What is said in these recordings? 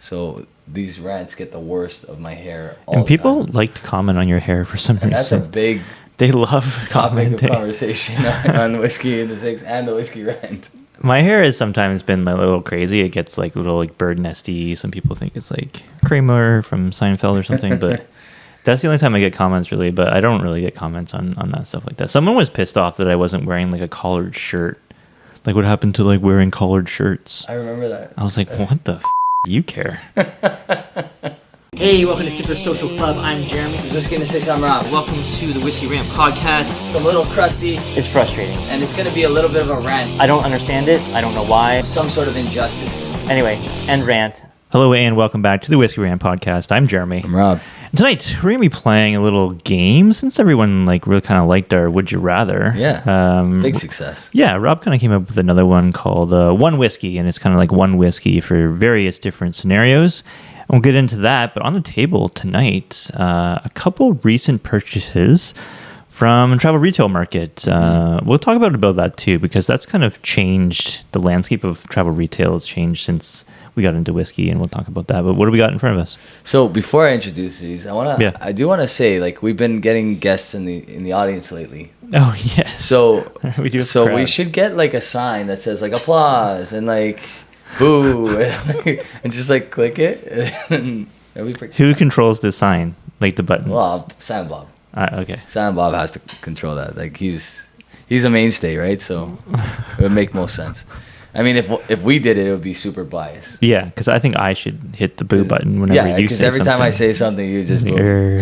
So these rants get the worst of my hair all And the people time. like to comment on your hair for some reason. That's a big they love topic of commenting. conversation on Whiskey in the Six and the Whiskey Rant. My hair has sometimes been a little crazy. It gets like a little like bird nesty. Some people think it's like Kramer from Seinfeld or something, but that's the only time I get comments really. But I don't really get comments on that stuff like that. Someone was pissed off that I wasn't wearing like a collared shirt. Like, what happened to like wearing collared shirts? I remember that. I was like, what the do you care? Hey, welcome to Super Social Club. I'm Jeremy. It's Whiskey in the Six, I'm Rob. Welcome to the Whisky Rant Podcast. It's a little crusty, It's frustrating. and it's going to be a little bit of a rant. I don't understand it. I don't know why. Some sort of injustice. Anyway, end rant. Hello and welcome back to the Whisky Rant Podcast. I'm Jeremy. I'm Rob. And tonight we're gonna be playing a little game since everyone like really kind of liked our Would You Rather. Yeah. Big success. Yeah, Rob kind of came up with another one called One Whiskey, and it's kind of like one whiskey for various different scenarios. And we'll get into that, but on the table tonight, a couple recent purchases from travel retail market. We'll talk about that too, because that's kind of changed the landscape of travel retail. It's changed since we got into whiskey, and we'll talk about that. But what do we got in front of us? So before I introduce these, I do want to say, like, we've been getting guests in the audience lately. Oh yes. So we do. So we should get like a sign that says like applause and like boo and just like click it. And Who controls the sign, like the buttons? Well, Sam Bob. Okay. Sam Bob has to control that. Like he's a mainstay, right? So it would make most sense. I mean, if we did it, it would be super biased. Yeah, because I think I should hit the boo button whenever you say something. Yeah, because every time I say something, you just boo.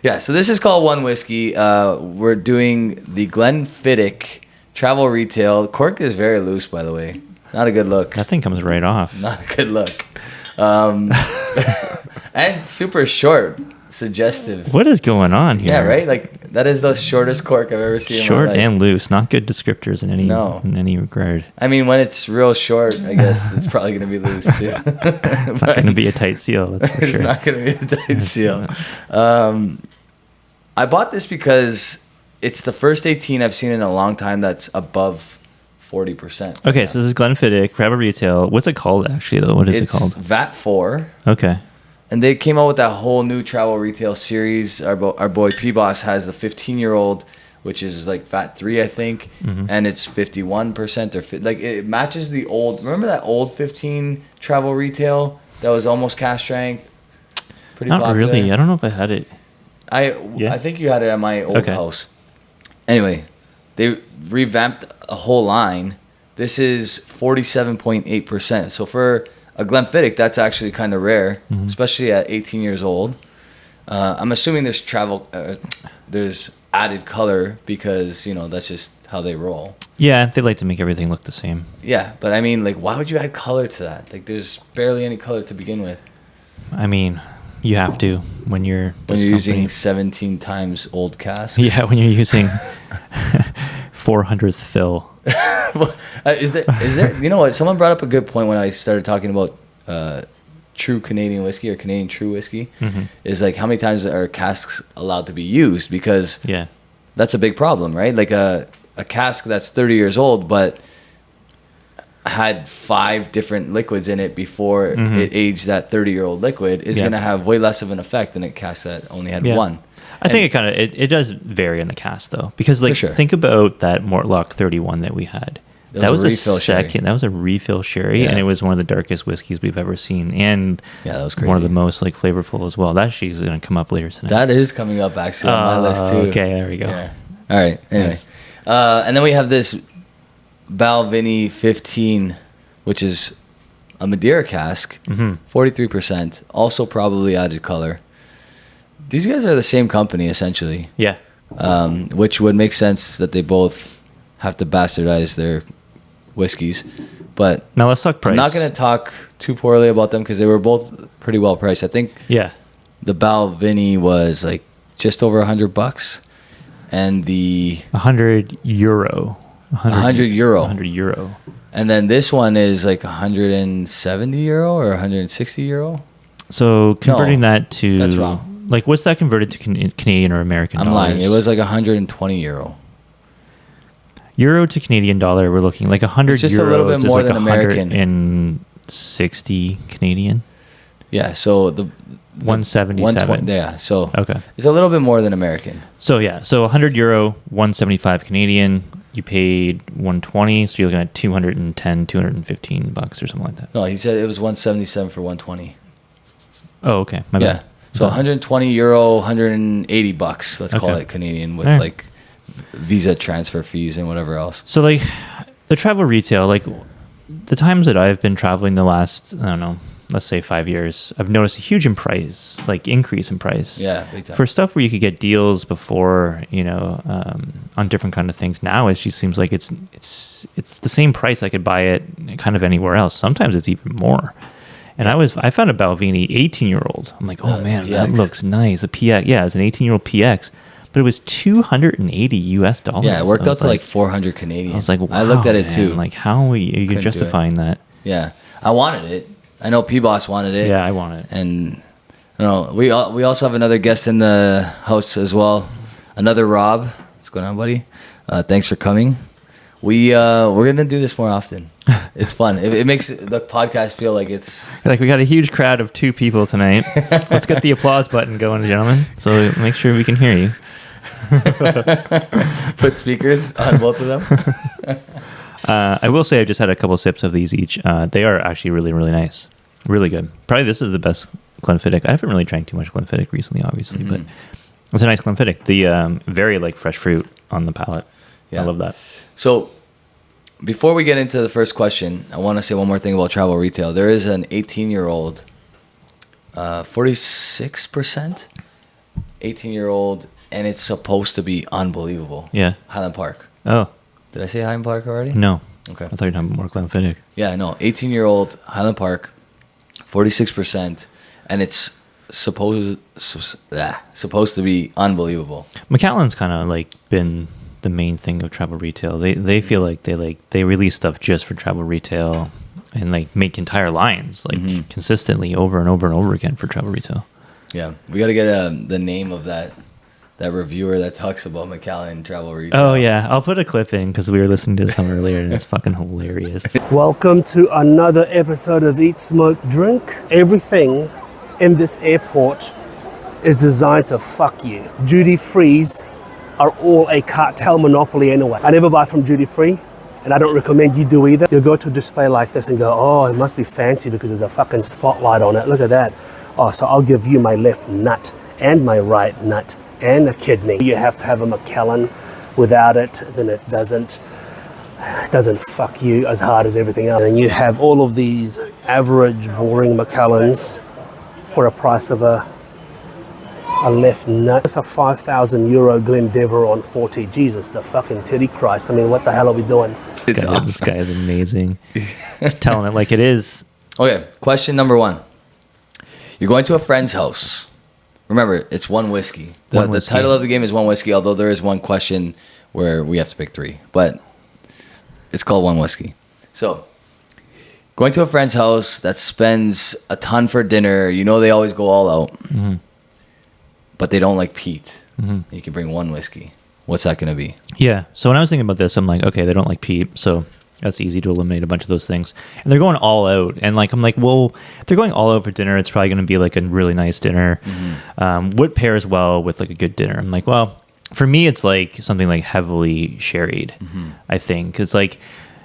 Yeah, so this is called One Whiskey. We're doing the Glenfiddich travel retail. Cork is very loose, by the way. Not a good look. That thing comes right off. Not a good look. And super short. Suggestive. What is going on here? Yeah, right? Like, that is the shortest cork I've ever seen. Short in my life. and loose. Not good descriptors in any regard. I mean, when it's real short, I guess it's probably going to be loose too. It's not going to be a tight seal, that's for sure. It's not going to be a tight seal. I bought this because it's the first 18 I've seen in a long time that's above 40%. Okay, so this is Glenfiddich, travel retail. What's it called, actually, though? What is it called? VAT 4. Okay. And they came out with that whole new travel retail series. Our boy P-Boss has the 15-year-old, which is like VAT 3, I think. Mm-hmm. And it's 51% or like it matches the old. Remember that old 15 travel retail that was almost cask strength? Pretty Not popular. really. I don't know if I had it. I think you had it at my old house. Anyway, they revamped a whole line. This is 47.8%. So for a Glenfiddich, that's actually kind of rare, especially at 18 years old. I'm assuming there's added color because, that's just how they roll. Yeah, they like to make everything look the same. Yeah, but I mean, like, why would you add color to that? Like, there's barely any color to begin with. I mean, you have to when you're using 17 times old casks. Yeah, when you're using 400th fill. Is there? You know what? Someone brought up a good point when I started talking about true Canadian whiskey or Canadian true whiskey. Mm-hmm. Is like how many times are casks allowed to be used? Because that's a big problem, right? Like a cask that's 30 years old, but had 5 different liquids in it before it aged that 30-year-old liquid is going to have way less of an effect than a cask that only had one. I think it does vary in the cask though, because like think about that Mortlock 31 that we had. That was a refill sherry. That was a refill sherry, and it was one of the darkest whiskeys we've ever seen, and that was crazy. One of the most like flavorful as well. That actually is going to come up later tonight. That is coming up actually on my list too. Okay, there we go. Yeah. All right. Anyway, nice. And then we have this Balvenie 15, which is a Madeira cask, 43%. Also probably added color. These guys are the same company, essentially. Yeah. Which would make sense that they both have to bastardize their whiskeys. But now let's talk price. I'm not going to talk too poorly about them because they were both pretty well priced. I think the Balvenie was like just over $100, and the 100 euro. 100 euro. 100 euro. And then this one is like 170 euro or 160 euro. So converting that to... That's wrong. Like, what's that converted to Canadian or American dollars? I'm lying. It was like 120 euro. Euro to Canadian dollar, we're looking like 100 euros. Just a little bit more like than American. 160 Canadian. Yeah, so the 177. 120, yeah, so Okay. it's a little bit more than American. So yeah, so 100 euro, 175 Canadian. You paid 120, so you're looking at 210, 215 bucks or something like that. No, he said it was 177 for 120. Oh, okay. My Yeah. bad. So 120 euro, 180 bucks, let's call Okay. it Canadian, with Alright. like visa transfer fees and whatever else. So like the travel retail, like the times that I've been traveling the last, I don't know, let's say 5 years, I've noticed a huge increase in price. Yeah, big time. For stuff where you could get deals before, on different kind of things. Now it just seems like it's the same price. I could buy it kind of anywhere else. Sometimes it's even more. And I found a Balvenie 18-year-old. I'm like, oh man, that PX. looks nice. A PX, yeah, it's an 18-year-old PX, but it was $280 US. Yeah, it worked I out was to like 400 Canadian. I was like, wow, I looked at it man, too. Like, how are you Couldn't do it. justifying that? Yeah, I wanted it. I know P-Boss wanted it. Yeah, I want it. And we also have another guest in the house as well. Another Rob. What's going on, buddy? Thanks for coming. We're gonna do this more often. It's fun. It makes the podcast feel like it's Like, we got a huge crowd of 2 people tonight. Let's get the applause button going, gentlemen. So make sure we can hear you. put speakers on both of them. I will say I just had a couple sips of these each. They are actually really, really nice. Really good. Probably this is the best Glenfiddich. I haven't really drank too much Glenfiddich recently, obviously, but it's a nice Glenfiddich. The very like fresh fruit on the palate. Yeah. I love that. So, before we get into the first question, I want to say one more thing about travel retail. There is an 18-year-old, 46%, 18-year-old, and it's supposed to be unbelievable. Yeah. Highland Park. Oh, Did I say Highland Park already? no. Okay. I thought you were talking about more Glenfiddich. Yeah, no. 18-year-old Highland Park, 46%, and it's supposed to be unbelievable. McAllen's kind of like been the main thing of travel retail. They feel like they release stuff just for travel retail and like make entire lines like consistently over and over and over again for travel retail. Yeah, we got to get the name of that reviewer that talks about McAllen travel retail. Oh yeah, I'll put a clip in because we were listening to some earlier and it's fucking hilarious. Welcome to another episode of Eat, Smoke, Drink. Everything in this airport is designed to fuck you. Duty frees are all a cartel monopoly anyway. I never buy from duty free, and I don't recommend you do either. You'll go to a display like this and go, oh, it must be fancy because there's a fucking spotlight on it. Look at that. Oh, so I'll give you my left nut and my right nut and a kidney. You have to have a McAllen. Without it, then it doesn't fuck you as hard as everything else. And you have all of these average, boring McAllens for a price of a left nut. It's a 5,000 euro Glendever on 40. Jesus, the fucking titty Christ. I mean, what the hell are we doing? It's This awesome. guy is amazing. Just telling it like it is. Okay, question number 1. You're going to a friend's house. Remember, it's one whiskey. One The whiskey. title of the game is one whiskey, although there is one question where we have to pick 3. But it's called one whiskey. So, going to a friend's house that spends a ton for dinner. You know they always go all out. But they don't like peat. You can bring one whiskey. What's that going to be? Yeah. So when I was thinking about this, I'm like, okay, they don't like peat, so that's easy to eliminate a bunch of those things. And they're going all out, and like I'm like, well, if they're going all out for dinner, it's probably going to be like a really nice dinner. What pairs well with like a good dinner? I'm like, well, for me, it's like something like heavily sherried. I think it's like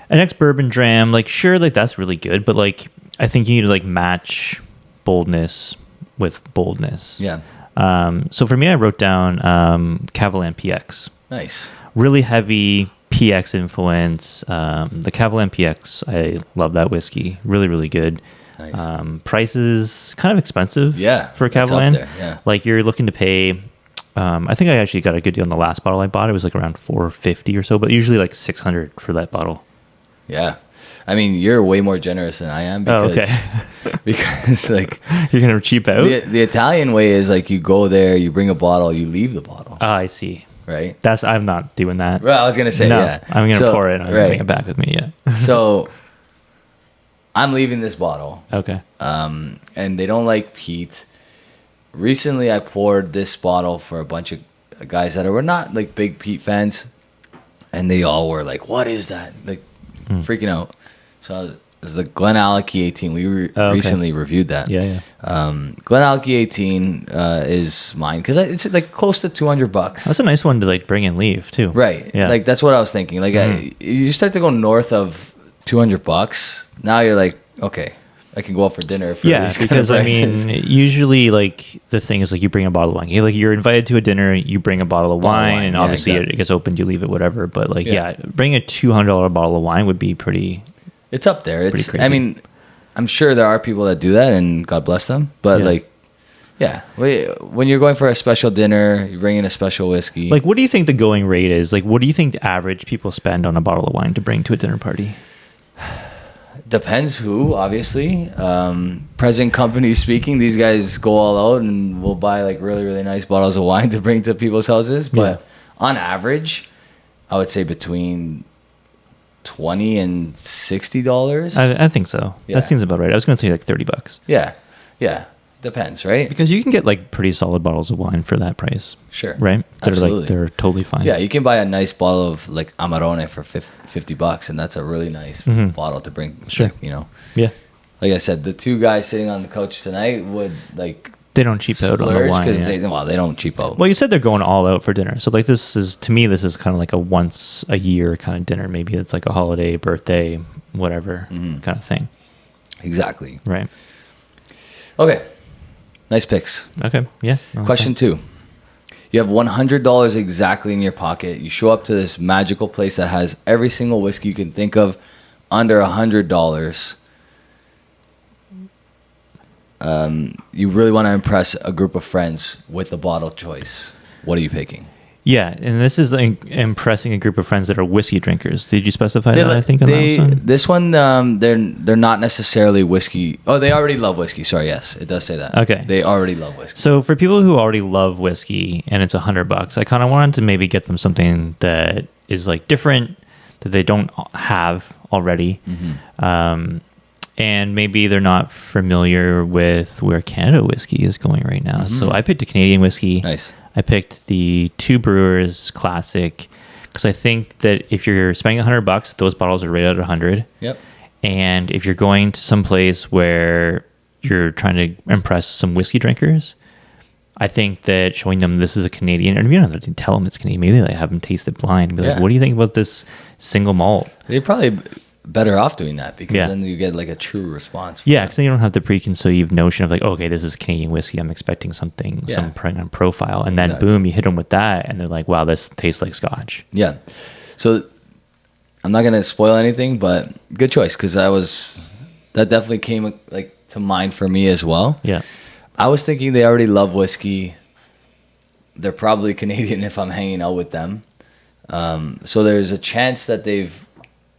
an ex-bourbon dram. Like, sure, like that's really good, but like I think you need to like match boldness with boldness. Yeah. So for me, I wrote down Cavalan PX. Nice. Really heavy PX influence. The Cavalan PX, I love that whiskey. Really, really good. Nice. Price is kind of expensive. Yeah, for a it's up Cavalan. there, yeah. Like you're looking to pay. I think I actually got a good deal on the last bottle I bought. It was like around $450 or so, but usually like $600 for that bottle. Yeah. I mean, you're way more generous than I am because, because like You're gonna cheap out. the Italian way is like you go there, you bring a bottle, you leave the bottle, Oh, I see. right? I'm not doing that. Well, I was gonna say, No, yeah. I'm gonna pour it. I'm gonna right. bring it back with me. Yeah. So I'm leaving this bottle, Okay. and they don't like peat. Recently, I poured this bottle for a bunch of guys that were not like big peat fans, and they all were like, "What is that?" Like freaking out. So is the Glenallachie 18. We okay. recently reviewed that. Yeah. Glenallachie 18 is mine because it's like close to $200. That's a nice one to like bring and leave too. Right. Yeah. Like that's what I was thinking. Like you start to go north of $200. Now you're like, okay, I can go out for dinner. For Yeah, these kind of because I prices. mean, usually like the thing is like you bring a bottle of wine. You're invited to a dinner, you bring a bottle of wine, and yeah, obviously exactly. it gets opened, you leave it, whatever. But like, bring a $200 bottle of wine would be pretty. It's up there. It's. Pretty crazy. I mean, I'm sure there are people that do that, and God bless them. But like, yeah, when you're going for a special dinner, you bring in a special whiskey. Like, what do you think the going rate is? Like, what do you think the average people spend on a bottle of wine to bring to a dinner party? Depends who, obviously. Present company speaking, these guys go all out and will buy like really, really nice bottles of wine to bring to people's houses. But on average, I would say between $20 and $60. I think so. Yeah. That seems about right. I was going to say like $30. Yeah. Depends, right? Because you can get like pretty solid bottles of wine for that price. Sure. Right? Absolutely. They're totally fine. Yeah, you can buy a nice bottle of like Amarone for $50, and that's a really nice bottle to bring. Sure. Like, you know. Yeah. Like I said, the two guys sitting on the couch tonight would like They don't cheap out on the splurge wine. because Yeah. they don't cheap out. Well, you said they're going all out for dinner. So like this is kind of like a once a year kind of dinner. Maybe it's like a holiday, birthday, whatever kind of thing. Exactly. Right. Okay. Nice picks. Okay. Yeah. Okay. Question 2. You have $100 exactly in your pocket. You show up to this magical place that has every single whiskey you can think of under $100. You really want to impress a group of friends with the bottle choice. What are you picking? Yeah, and this is like impressing a group of friends that are whiskey drinkers. Did you specify that? I think on this one, they're not necessarily whiskey. Oh, they already love whiskey. Sorry, yes, it does say that. Okay, they already love whiskey. So for people who already love whiskey and it's $100, I kind of wanted to maybe get them something that is like different that they don't have already, and maybe they're not familiar with where Canada whiskey is going right now. So I picked a Canadian whiskey. Nice. I picked the Two Brewers Classic because I think that if you're spending $100, those bottles are rated at 100. Yep. And if you're going to some place where you're trying to impress some whiskey drinkers, I think that showing them this is a Canadian, and you don't have to tell them it's Canadian. Maybe they have them taste it blind and be like, "What do you think about this single malt?" They're probably better off doing that because Yeah. then you get like a true response. Yeah, because then you don't have the preconceived notion of like, okay, this is Canadian whiskey. I'm expecting something, some profile, and then boom, you hit them with that, and they're like, "Wow, this tastes like Scotch." Yeah. So I'm not gonna spoil anything, but good choice because that definitely came like to mind for me as well. Yeah. I was thinking they already love whiskey. They're probably Canadian if I'm hanging out with them. So there's a chance that they've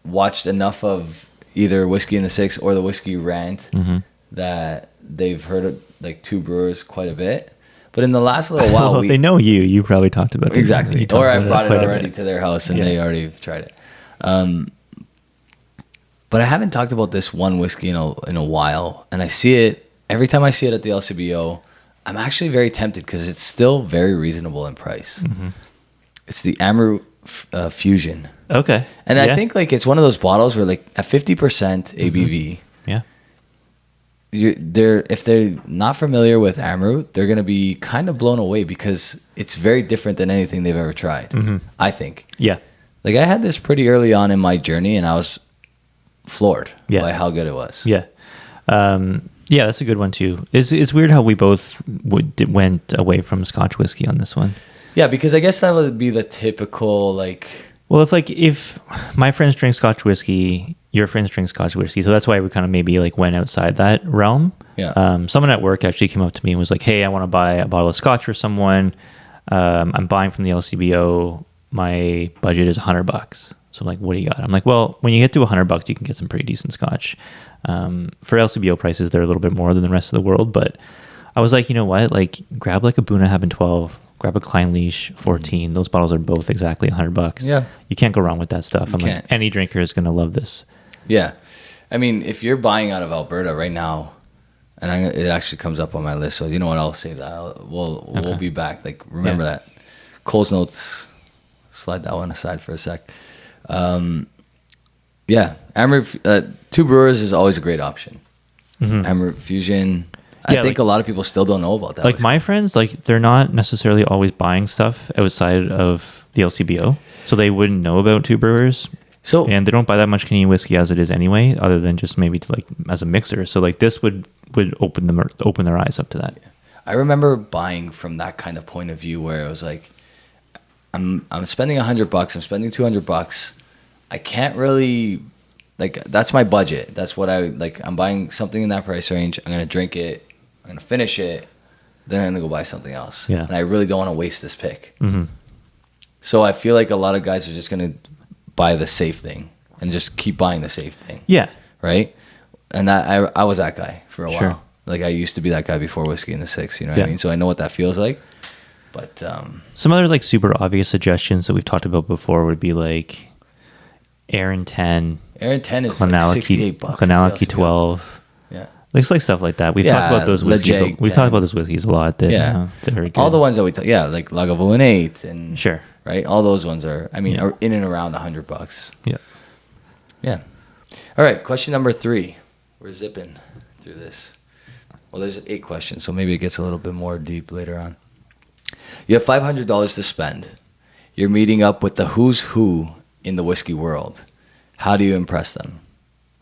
watched enough of either Whiskey in the Six or the Whisky Rant that they've heard of like Two Brewers quite a bit. But in the last little while, Well, if they know you. You probably talked about it. Exactly. Or I brought it quite a already bit. to their house and they already tried it. But I haven't talked about this one whiskey in a while, and I see it every time I see it at the LCBO. I'm actually very tempted because it's still very reasonable in price. It's the Amaru Fusion. Okay. And I think like it's one of those bottles where like at 50% ABV, yeah, if they're not familiar with Amaru, they're gonna be kind of blown away because it's very different than anything they've ever tried. I think. Yeah. Like I had this pretty early on in my journey, and I was floored by how good it was. Yeah. Yeah, that's a good one too. It's weird how we both went away from Scotch whiskey on this one. Yeah, because I guess that would be the typical like. Well, if my friends drink Scotch whiskey, your friends drink Scotch whiskey, so that's why we kind of maybe like went outside that realm. Yeah. Someone at work actually came up to me and was like, "Hey, I want to buy a bottle of Scotch for someone. I'm buying from the LCBO. My budget is $100." So I'm like, "What do you got?" I'm like, "Well, when you get to $100, you can get some pretty decent Scotch. For LCBO prices, they're a little bit more than the rest of the world, but." I was like, you know what? Like, grab like a Boona Habin 12, grab a Klein Leash 14. Those bottles are both exactly $100. Yeah. You can't go wrong with that stuff. Can't. Like, any drinker is going to love this. Yeah. I mean, if you're buying out of Alberta right now, and it actually comes up on my list, so you know what? I'll save that. We'll be back. Like, remember that. Cole's Notes, slide that one aside for a sec. Yeah, Amaret, Two Brewers is always a great option. Amaret Fusion. I think a lot of people still don't know about that. Like my friends, like they're not necessarily always buying stuff outside of the LCBO, so they wouldn't know about Two Brewers. So and they don't buy that much Canadian whiskey as it is anyway, other than just maybe to like as a mixer. So like this would open their eyes up to that. I remember buying from that kind of point of view where it was like, I'm spending $100, I'm spending $200. I can't really, like, that's my budget. That's what I like. I'm buying something in that price range. I'm gonna drink it. I'm gonna finish it. Then I'm gonna go buy something else. Yeah. And I really don't want to waste this pick. So I feel like a lot of guys are just gonna buy the safe thing and just keep buying the safe thing. Yeah. Right. And I was that guy for a Sure. while. Like I used to be that guy before Whiskey in the Six. You know what Yeah. I mean? So I know what that feels like. But Some other like super obvious suggestions that we've talked about before would be like Aaron 10, Aaron 10 is like $68. Clonality 12. Yeah. Looks like stuff like that. We've talked about those whiskeys. Lejeune We've 10. talked about those whiskeys a lot. That, Yeah. they're very good. All the ones that we talk, yeah, like Lagavulin 8 and Sure. right. All those ones are, I mean, Yeah. are in and around $100. Yeah. Yeah. All right. Question number 3. We're zipping through this. Well, there's 8 questions, so maybe it gets a little bit more deep later on. You have $500 to spend. You're meeting up with the who's who in the whiskey world. How do you impress them?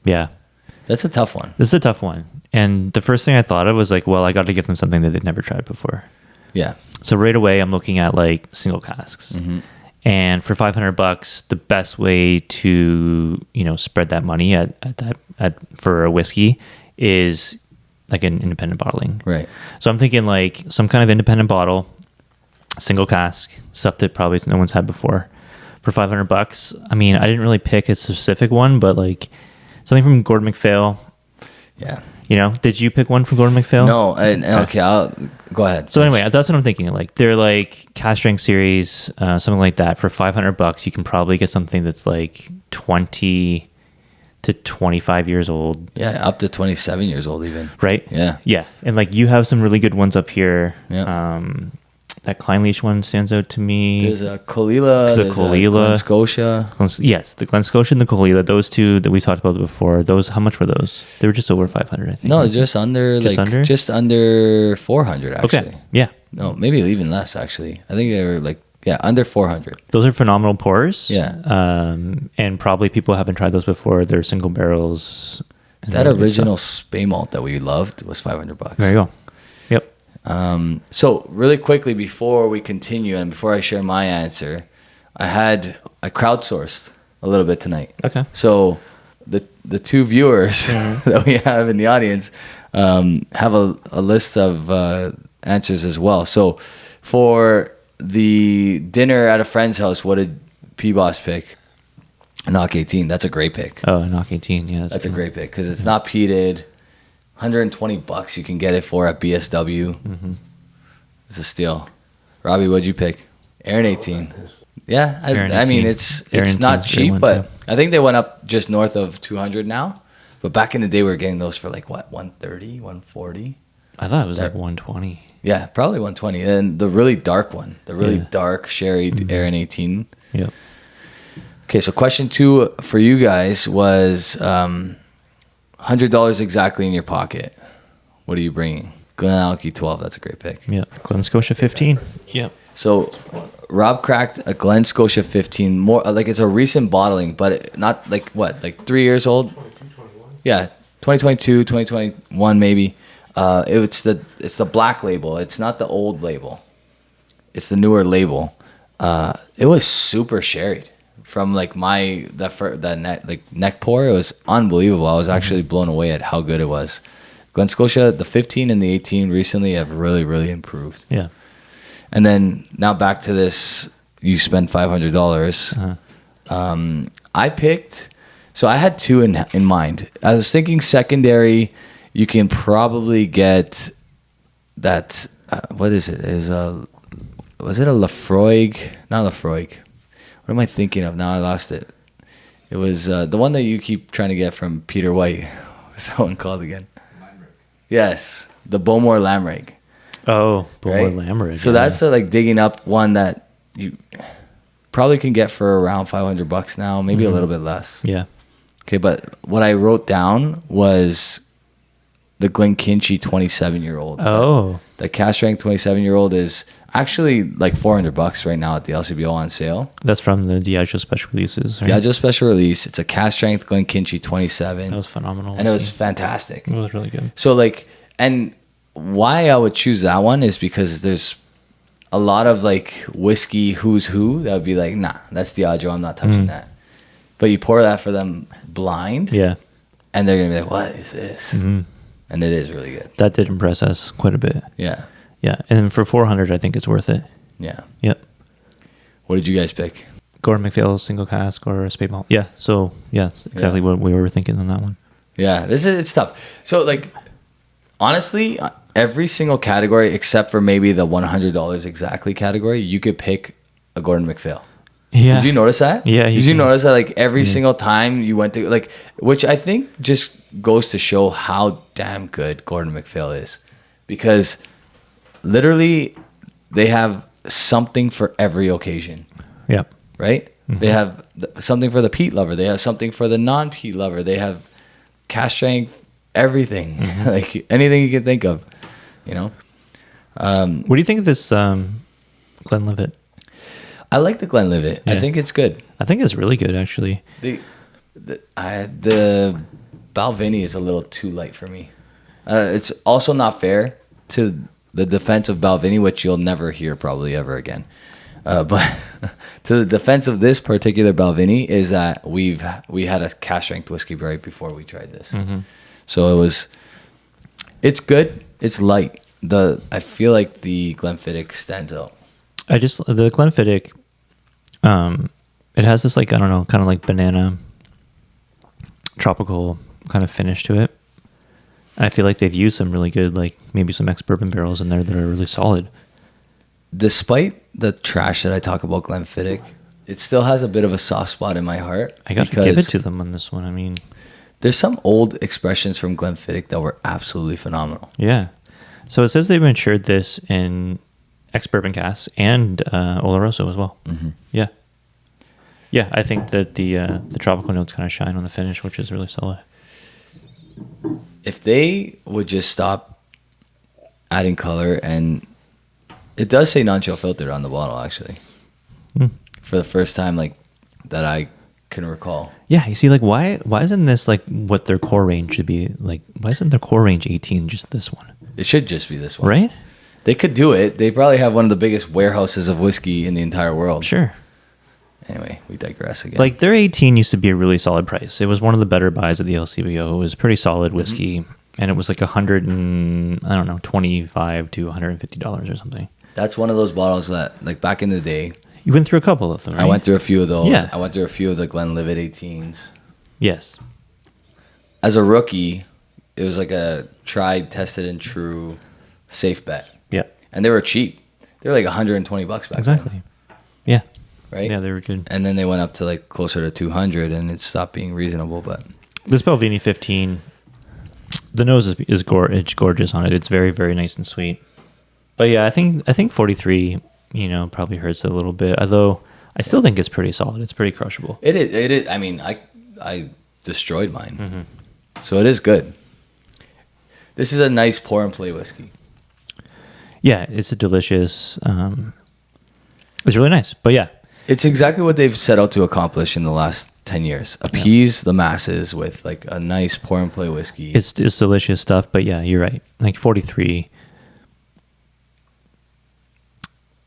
Yeah. That's a tough one. This is a tough one. And the first thing I thought of was like, well, I got to give them something that they've never tried before. Yeah. So right away, I'm looking at like single casks. And for $500, the best way to, spread that money for a whiskey is like an independent bottling. Right. So I'm thinking like some kind of independent bottle, single cask, stuff that probably no one's had before. For $500, I mean, I didn't really pick a specific one, but like something from Gordon MacPhail. Yeah. Did you pick one from Gordon MacPhail? No. Okay. I'll go ahead. So anyway, that's what I'm thinking. Like they're like cask strength series, something like that. For $500, you can probably get something that's like 20 to 25 years old. Yeah, up to 27 years old even. Right? Yeah. Yeah. And like you have some really good ones up here. Yeah. That Kleinleach one stands out to me. There's a Colila. The there's Colila. A Glen Scotia. Yes, the Glen Scotia and the Colila. Those two that we talked about before. Those, how much were those? They were just over 500, I think. No, just under just under 400 actually. Okay. Yeah. No, maybe even less actually. I think they were like under 400. Those are phenomenal pours. Yeah. And probably people haven't tried those before. They're single barrels. That original Spey malt that we loved was $500. There you go. Yep. So really quickly before we continue and before I share my answer, I crowdsourced a little bit tonight. Okay. So the two viewers that we have in the audience have a list of answers as well. So for the dinner at a friend's house, what did P-Boss pick? A Knock 18. That's a great pick. Oh, a Knock 18. Yeah, That's a great pick because it's not peated. $120 you can get it for at BSW. It's a steal. Robbie, what'd you pick? Aaron 18. Yeah, I mean it's not cheap, but I think they went up just north of 200 now. But back in the day, we were getting those for like what, 130, 140. I thought it was like 120. Yeah, probably 120. And the really dark one, the really dark sherried Aaron 18. Yep. Okay, so question 2 for you guys was $100 exactly in your pocket. What are you bringing? Glenalky 12. That's a great pick. Yeah. Glen Scotia 15. Yep. So Rob cracked a Glen Scotia 15. More like it's a recent bottling, but not like what, like 3 years old. Yeah, 2022, 2021 maybe. It's the black label. It's not the old label. It's the newer label. It was super sherried. From like neck pour, it was unbelievable. I was actually blown away at how good it was. Glen Scotia, the 15 and the 18 recently have really, really improved. Yeah. And then now back to this, you spend $500. I picked, so I had 2 in mind. I was thinking secondary, you can probably get that, what is it? Was it a Lafroig? Not Lafroig. What am I thinking of? Now I lost it. It was the one that you keep trying to get from Peter White. What's that one called again? Lamrick. Yes, the Bowmore Lamrick. Oh, Bowmore Right? Lamrick. So that's like digging up one that you probably can get for around $500 now, maybe a little bit less. Yeah. Okay, but what I wrote down was the Glenfiddich 27-year-old. Oh. The cask strength 27-year-old is actually like $400 right now at the LCBO on sale. That's from the Diageo special releases. Right? Diageo special release. It's a cask strength Glenfiddich 27. That was phenomenal. And it was fantastic. It was really good. So like, and why I would choose that one is because there's a lot of like whiskey who's who that would be like, nah, that's Diageo. I'm not touching that. But you pour that for them blind. Yeah. And they're going to be like, what is this? Mm-hmm. And it is really good. That did impress us quite a bit. Yeah. Yeah. And for 400, I think it's worth it. Yeah. Yep. What did you guys pick? Gordon MacPhail single cask or a spade malt. Yeah. So yeah, exactly what we were thinking on that one. Yeah. It's tough. So like, honestly, every single category except for maybe the $100 exactly category, you could pick a Gordon MacPhail. Yeah. Did you notice that? Yeah. Did you notice that like every single time you went to like, which I think just goes to show how damn good Gordon MacPhail is, because literally they have something for every occasion. Yeah. Right? Mm-hmm. They have something for the peat lover. They have something for the non-peat lover. They have cask strength, everything, like anything you can think of, you know? What do you think of this Glenlivet? I like the Glenlivet. Yeah. I think it's good. I think it's really good, actually. The Balvenie is a little too light for me. It's also not fair to the defense of Balvenie, which you'll never hear probably ever again. But to the defense of this particular Balvenie is that we had a cask strength whiskey right before we tried this. Mm-hmm. So it's good. It's light. I feel like the Glenfiddich stands out. The Glenfiddich, it has this like, I don't know, kind of like banana tropical kind of finish to it. And I feel like they've used some really good, like maybe some ex-bourbon barrels in there that are really solid. Despite the trash that I talk about Glenfiddich, it still has a bit of a soft spot in my heart. I got to give it to them on this one. I mean, there's some old expressions from Glenfiddich that were absolutely phenomenal. Yeah. So it says they've matured this in ex-bourbon casks and Oloroso as well. Mm-hmm. Yeah. Yeah, I think that the tropical notes kind of shine on the finish, which is really solid. If they would just stop adding color, and it does say non-chill filtered on the bottle, actually, for the first time like that I can recall. Yeah, you see, like why isn't this like what their core range should be? Like, why isn't their core range 18 just this one? It should just be this one, right? They could do it. They probably have one of the biggest warehouses of whiskey in the entire world. Sure. Anyway, we digress again. Like their 18 used to be a really solid price. It was one of the better buys at the LCBO. It was pretty solid whiskey, and it was like $125 to $150 or something. That's one of those bottles that, like back in the day, you went through a couple of them, right? I went through a few of those. Yeah. I went through a few of the Glenlivet 18s. Yes. As a rookie, it was like a tried, tested, and true safe bet. Yeah. And they were cheap. They were like $120 back exactly. then. Yeah. Right? Yeah, they were good. And then they went up to like closer to 200, and it stopped being reasonable. But this Balvenie 15, the nose is gorgeous on it. It's very, very nice and sweet. But yeah, I think 43, probably hurts a little bit. Although I still think it's pretty solid. It's pretty crushable. It is. I mean, I destroyed mine, so it is good. This is a nice pour and play whiskey. Yeah, it's a delicious. It's really nice. But yeah, it's exactly what they've set out to accomplish in the last 10 years. Appease the masses with like a nice pour and play whiskey. It's delicious stuff. But yeah, you're right. Like 43.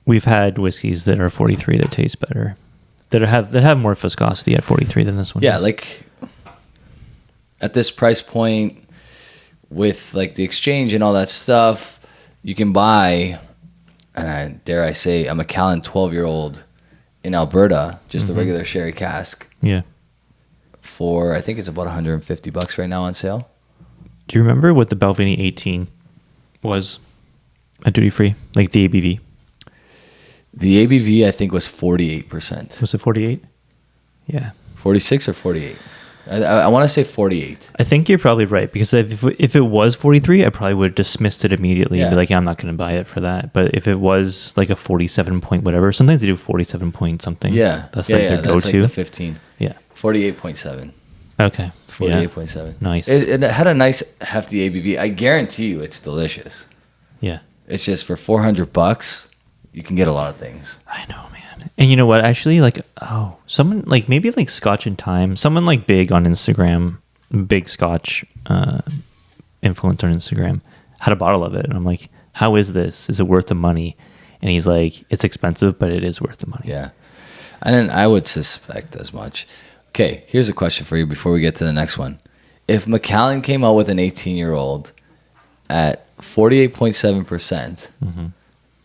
We've had whiskeys that are 43 that taste better, that have more viscosity at 43 than this one. Yeah, like at this price point, with like the exchange and all that stuff, you can buy, and dare I say, a Macallan 12-year-old in Alberta, just a regular sherry cask. Yeah. For I think it's about $150 right now on sale. Do you remember what the Balvenie 18 was at duty free, like the ABV? The ABV, I think, was 48%. Was it 48? Yeah. 46 or 48? I want to say 48. I think you're probably right, because if it was 43, I probably would have dismissed it immediately and be like, yeah, I'm not going to buy it for that. But if it was like a 47 point whatever, sometimes they do 47 point something. Yeah. That's their go-to. That's like the 15. Yeah. 48.7. Okay. 48.7. Nice. It had a nice hefty ABV. I guarantee you it's delicious. Yeah. It's just for $400, you can get a lot of things. I know, man. And you know what? Actually, like, someone like maybe like Scotch and Time, someone like big on Instagram, big Scotch influencer on Instagram, had a bottle of it. And I'm like, how is this? Is it worth the money? And he's like, it's expensive, but it is worth the money. Yeah. And I would suspect as much. Okay, here's a question for you before we get to the next one. If Macallan came out with an 18-year-old at 48.7%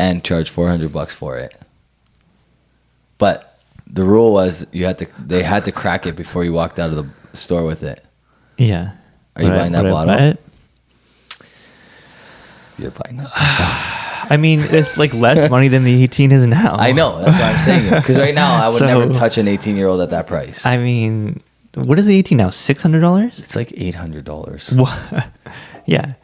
and charged $400 for it, but the rule was they had to crack it before you walked out of the store with it. Yeah. Are you buying that bottle? Buy it? You're buying that. I mean, it's like less money than the 18 is now. I know. That's why I'm saying it. Because right now, I would So- never touch an 18-year-old at that price. I mean, what is the 18 now? $600? It's like $800. What? Yeah.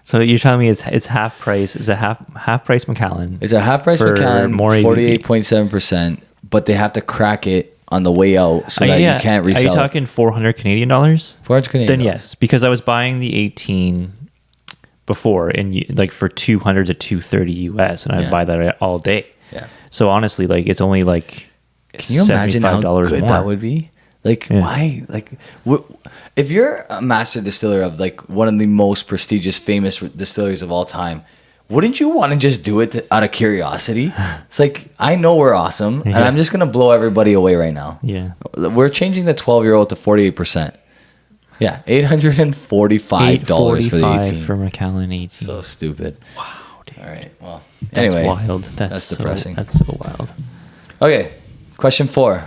So you're telling me it's half price? Is a half price Macallan? It's a half price for Macallan, more ABV. 48.7%, but they have to crack it on the way out so that you can't resell Are you talking 400 Canadian dollars? 400 Canadian Then dollars. yes, because I was buying the 18 before, and like for 200 to 230 US, and I'd Yeah. buy that all day. Yeah. So honestly, like it's only like Can you imagine how $75 good more. that would be? Like, Yeah. why? Like, if you're a master distiller of like one of the most prestigious, famous distilleries of all time, wouldn't you want to just do it out of curiosity? It's like, I know we're awesome, and Yeah. I'm just going to blow everybody away right now. Yeah. We're changing the 12-year-old to 48%. Yeah, $845 for the 18. for Macallan 18. So stupid. Wow, dude. All right, well, That's anyway. wild. That's depressing. That's so wild. Okay, question 4.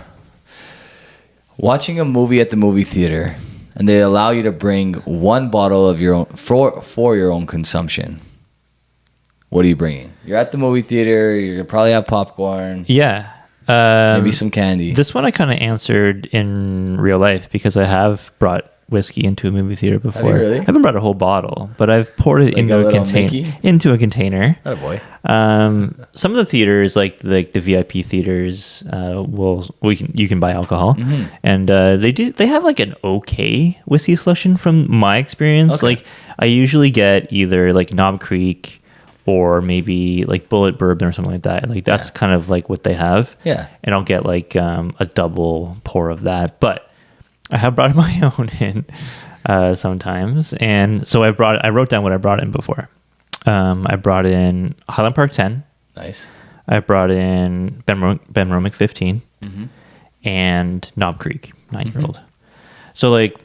Watching a movie at the movie theater, and they allow you to bring one bottle of your own for your own consumption. What are you bringing? You're at the movie theater. You're gonna probably have popcorn, Yeah. maybe some candy. This one I kind of answered in real life because I have brought whiskey into a movie theater before. really? I haven't brought a whole bottle, but I've poured it Like into a a little container. Mickey? Into a container. Oh boy. Some of the theaters, like the VIP theaters, you can buy alcohol, Mm-hmm. and they have like an okay whiskey selection from my experience. Okay. Like I usually get either like Knob Creek or maybe like Bullet Bourbon or something like that. Like that's kind of like what they have. Yeah. And I'll get like a double pour of that, but I have brought my own in sometimes, and so I wrote down what I brought in before. I brought in Highland Park 10. Nice. I brought in Benromic 15 Mm-hmm. and Knob Creek 9-year-old. So like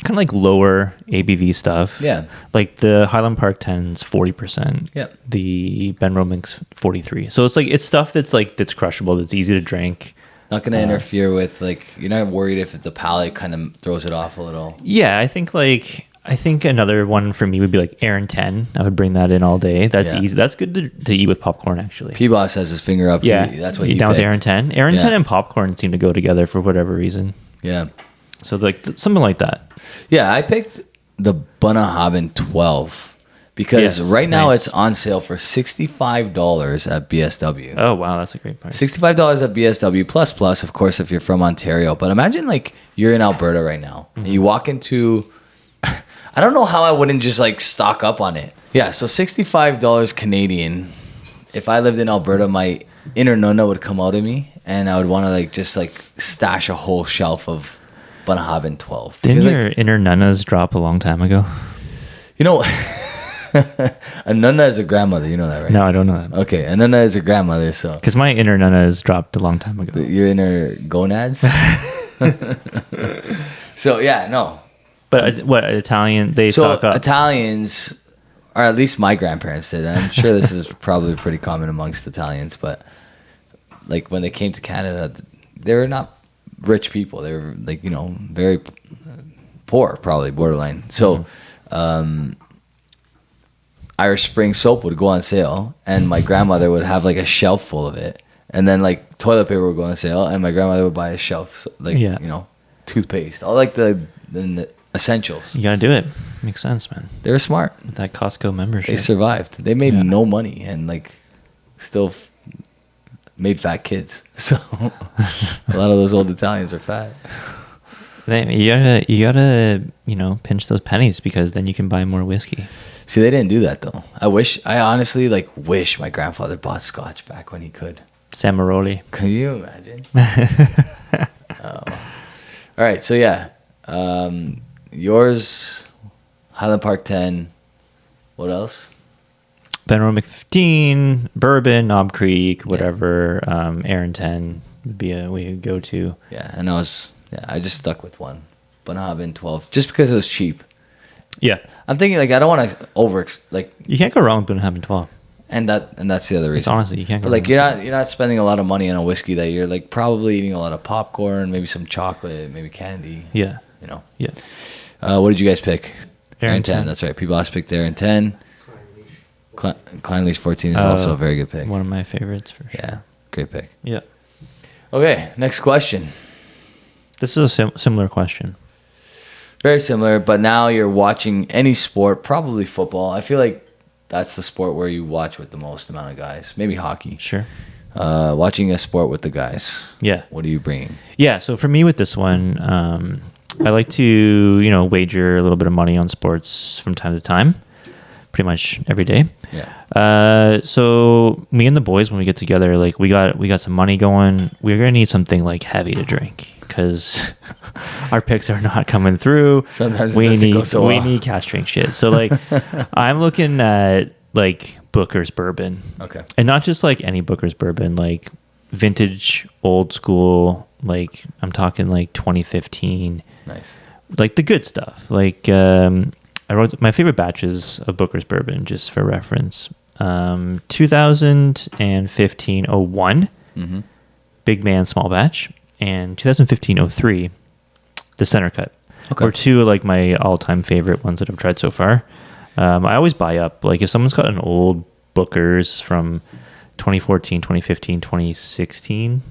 kind of like lower ABV stuff. Yeah. Like the Highland Park 10's 40%. Yep. The Benromic's 43. So it's stuff that's crushable, that's easy to drink. Not gonna interfere with like, you're not worried if the palate kind of throws it off a little. Yeah, I think another one for me would be like Aaron 10. I would bring that in all day. That's Yeah. easy. That's good to eat with popcorn, actually. P-Boss has his finger up. Yeah, That's what he down with picked. Aaron 10. Aaron Yeah. 10 and popcorn seem to go together for whatever reason. Yeah. So like something like that. Yeah, I picked the Bunnahabhain 12 because Yes, right now nice. it's on sale for $65 at BSW. Oh wow, that's a great price. $65 at BSW plus, of course, if you're from Ontario. But imagine like you're in Alberta right now and you walk into, I don't know how I wouldn't just like stock up on it. Yeah, so $65 Canadian. If I lived in Alberta, my inner nonna would come out of me and I would want to like just like stash a whole shelf of Bunnahabhain 12. Didn't Because, like, your inner nunnas drop a long time ago? you know, a nonna is a grandmother. You know that, right? No, I don't know that. Okay, a nunna is a grandmother, so Because my inner nunnas dropped a long time ago. your inner gonads. So yeah, no. But what Italian? They So stock up. Italians, or at least my grandparents did. I'm sure this is probably pretty common amongst Italians, but like when they came to Canada, they were not rich people. They were like, very poor, probably borderline. So Irish Spring soap would go on sale, and my grandmother would have like a shelf full of it, and then like toilet paper would go on sale, and my grandmother would buy a shelf, so, like toothpaste, all like the essentials. You gotta do it. Makes sense, man. They were smart. With that Costco membership. They survived. They made Yeah. no money and like still made fat kids. So a lot of those old Italians are fat. You gotta, pinch those pennies because then you can buy more whiskey. See, they didn't do that though. I honestly wish my grandfather bought scotch back when he could. Samaroli. Can you imagine? All right, so yeah, yours, Highland Park 10. What else? Benromic 15, Bourbon, Knob Creek, whatever. Aaron 10 would be a way to go to. Yeah, and I just stuck with one. Bunnahabhain 12, just because it was cheap. Yeah, I'm thinking I don't want to you can't go wrong with Bunnahabhain 12. And that's the other reason. Honestly, you can't go. But you're not spending a lot of money on a whiskey that you're probably eating a lot of popcorn, maybe some chocolate, maybe candy. Yeah. Yeah. What did you guys pick? Aaron 10. That's right. People else picked Aaron 10. Klein Leash 14 is also a very good pick. One of my favorites for sure. Yeah, great pick. Yeah. Okay, next question. This is a similar question. Very similar, but now you're watching any sport, probably football. I feel like that's the sport where you watch with the most amount of guys. Maybe hockey. Sure. Watching a sport with the guys. Yeah. What are you bringing? Yeah, so for me with this one, I like to, wager a little bit of money on sports from time to time. Pretty much every day. Yeah. So me and the boys, when we get together, we got some money going. We're gonna need something heavy to drink because our picks are not coming through. Sometimes we need cash drink shit. So I'm looking at Booker's bourbon. Okay. And not just any Booker's bourbon, vintage, old school. I'm talking 2015. Nice. The good stuff. I wrote my favorite batches of Booker's bourbon just for reference. 2015 01, Big Man Small Batch, and 2015 03, the Center Cut. Okay. Or two of my all-time favorite ones that I've tried so far. I always buy up. If someone's got an old Booker's from 2014, 2015, 2016,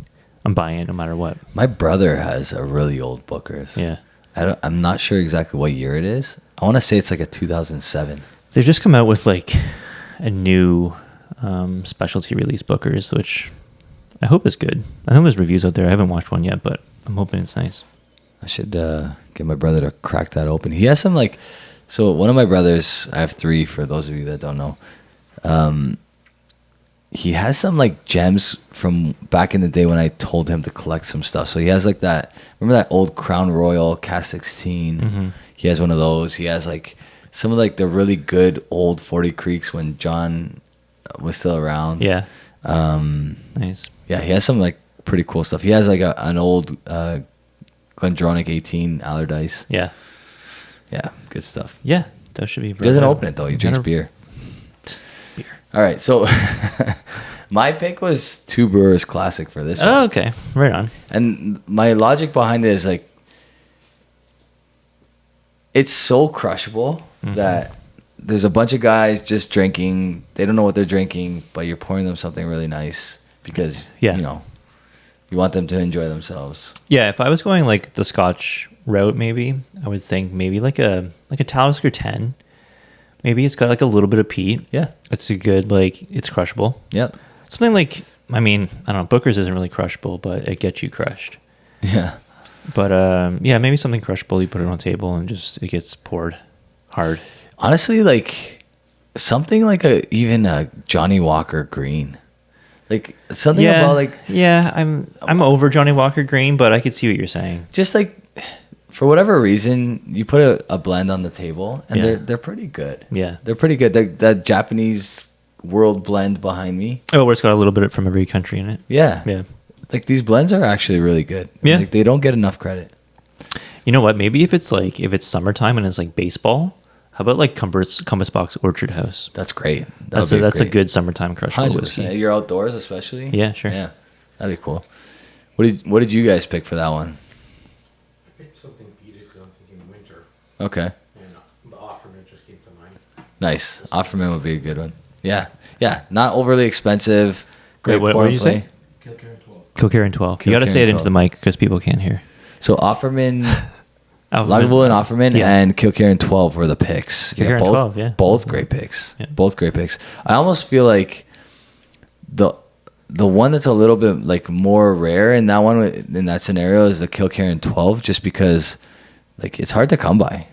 I'm buying it no matter what. My brother has a really old Booker's. Yeah. I'm not sure exactly what year it is. I want to say it's a 2007. They've just come out with a new specialty release Booker's, which I hope is good. I know there's reviews out there. I haven't watched one yet, but I'm hoping it's nice. I should get my brother to crack that open. He has some so one of my brothers, I have three for those of you that don't know. He has some gems from back in the day when I told him to collect some stuff. So he has that, remember that old Crown Royal Cask 16? Mm-hmm. He has one of those. He has some of the really good old 40 Creeks when John was still around. Yeah. Nice. Yeah, he has some pretty cool stuff. He has an old Glendronach 18 Allardyce. Yeah. Yeah, good stuff. Yeah, that should be. He doesn't open it though. He drinks beer. All right, so my pick was Two Brewers Classic for this one. Oh, okay. Right on. And my logic behind it is it's so crushable that there's a bunch of guys just drinking. They don't know what they're drinking, but you're pouring them something really nice because, you want them to enjoy themselves. Yeah, if I was going the Scotch route, maybe, I would think maybe a Talisker 10. Maybe it's got a little bit of peat. Yeah. It's a good, it's crushable. Yep. Something I don't know, Booker's isn't really crushable, but it gets you crushed. Yeah. But, maybe something crushable, you put it on a table and it gets poured hard. Honestly, something even a Johnny Walker Green. Something about Yeah, I'm over Johnny Walker Green, but I could see what you're saying. Just for whatever reason, you put a blend on the table, and they're pretty good. Yeah. They're pretty good. That Japanese world blend behind me. Oh, where it's got a little bit from every country in it. Yeah. Yeah. These blends are actually really good. Yeah. They don't get enough credit. You know what? Maybe if it's summertime and it's baseball, how about Compass Box Orchard House? That's great. That's a good summertime crushable whiskey. You're outdoors especially? Yeah, sure. Yeah. That'd be cool. What did you guys pick for that one? I picked something beat it because I'm thinking winter. Okay. And the Offerman just came to mind. Nice. Offerman would be a good one. Yeah. Yeah. Not overly expensive. Great. Wait, what did you say? Kilkerran 12. You got to say it into the mic because people can't hear. So Offerman, Lagavulin Offerman, and Kilkerran 12 were the picks. Kilkerran 12, yeah. Both great picks. Yeah. Both great picks. I almost feel like the one that's a little bit more rare in that one in that scenario is the Kilkerran 12, just because like it's hard to come by.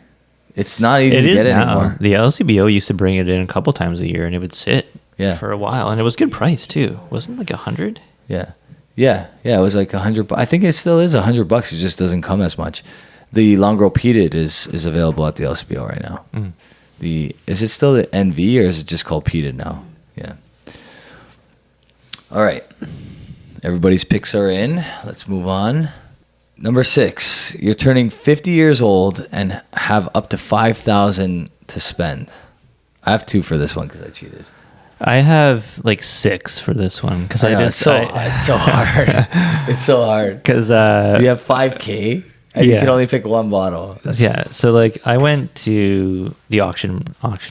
It's not easy It to is get it now. anymore. The LCBO used to bring it in a couple times a year, and it would sit for a while, and it was good price too. Wasn't it like $100? Yeah. It was like $100. I think it still is $100. It just doesn't come as much. The long grow peated is available at the LCBO right now. Is it still the NV or is it just called peated now? Yeah. All right. Everybody's picks are in. Let's move on. Number 6. You're turning 50 years old and have up to $5,000 to spend. I have 2 for this one because I cheated. I have like 6 for this one because It's so hard. It's so hard. Because you have $5,000 and you can only pick one bottle. So like I went to the auction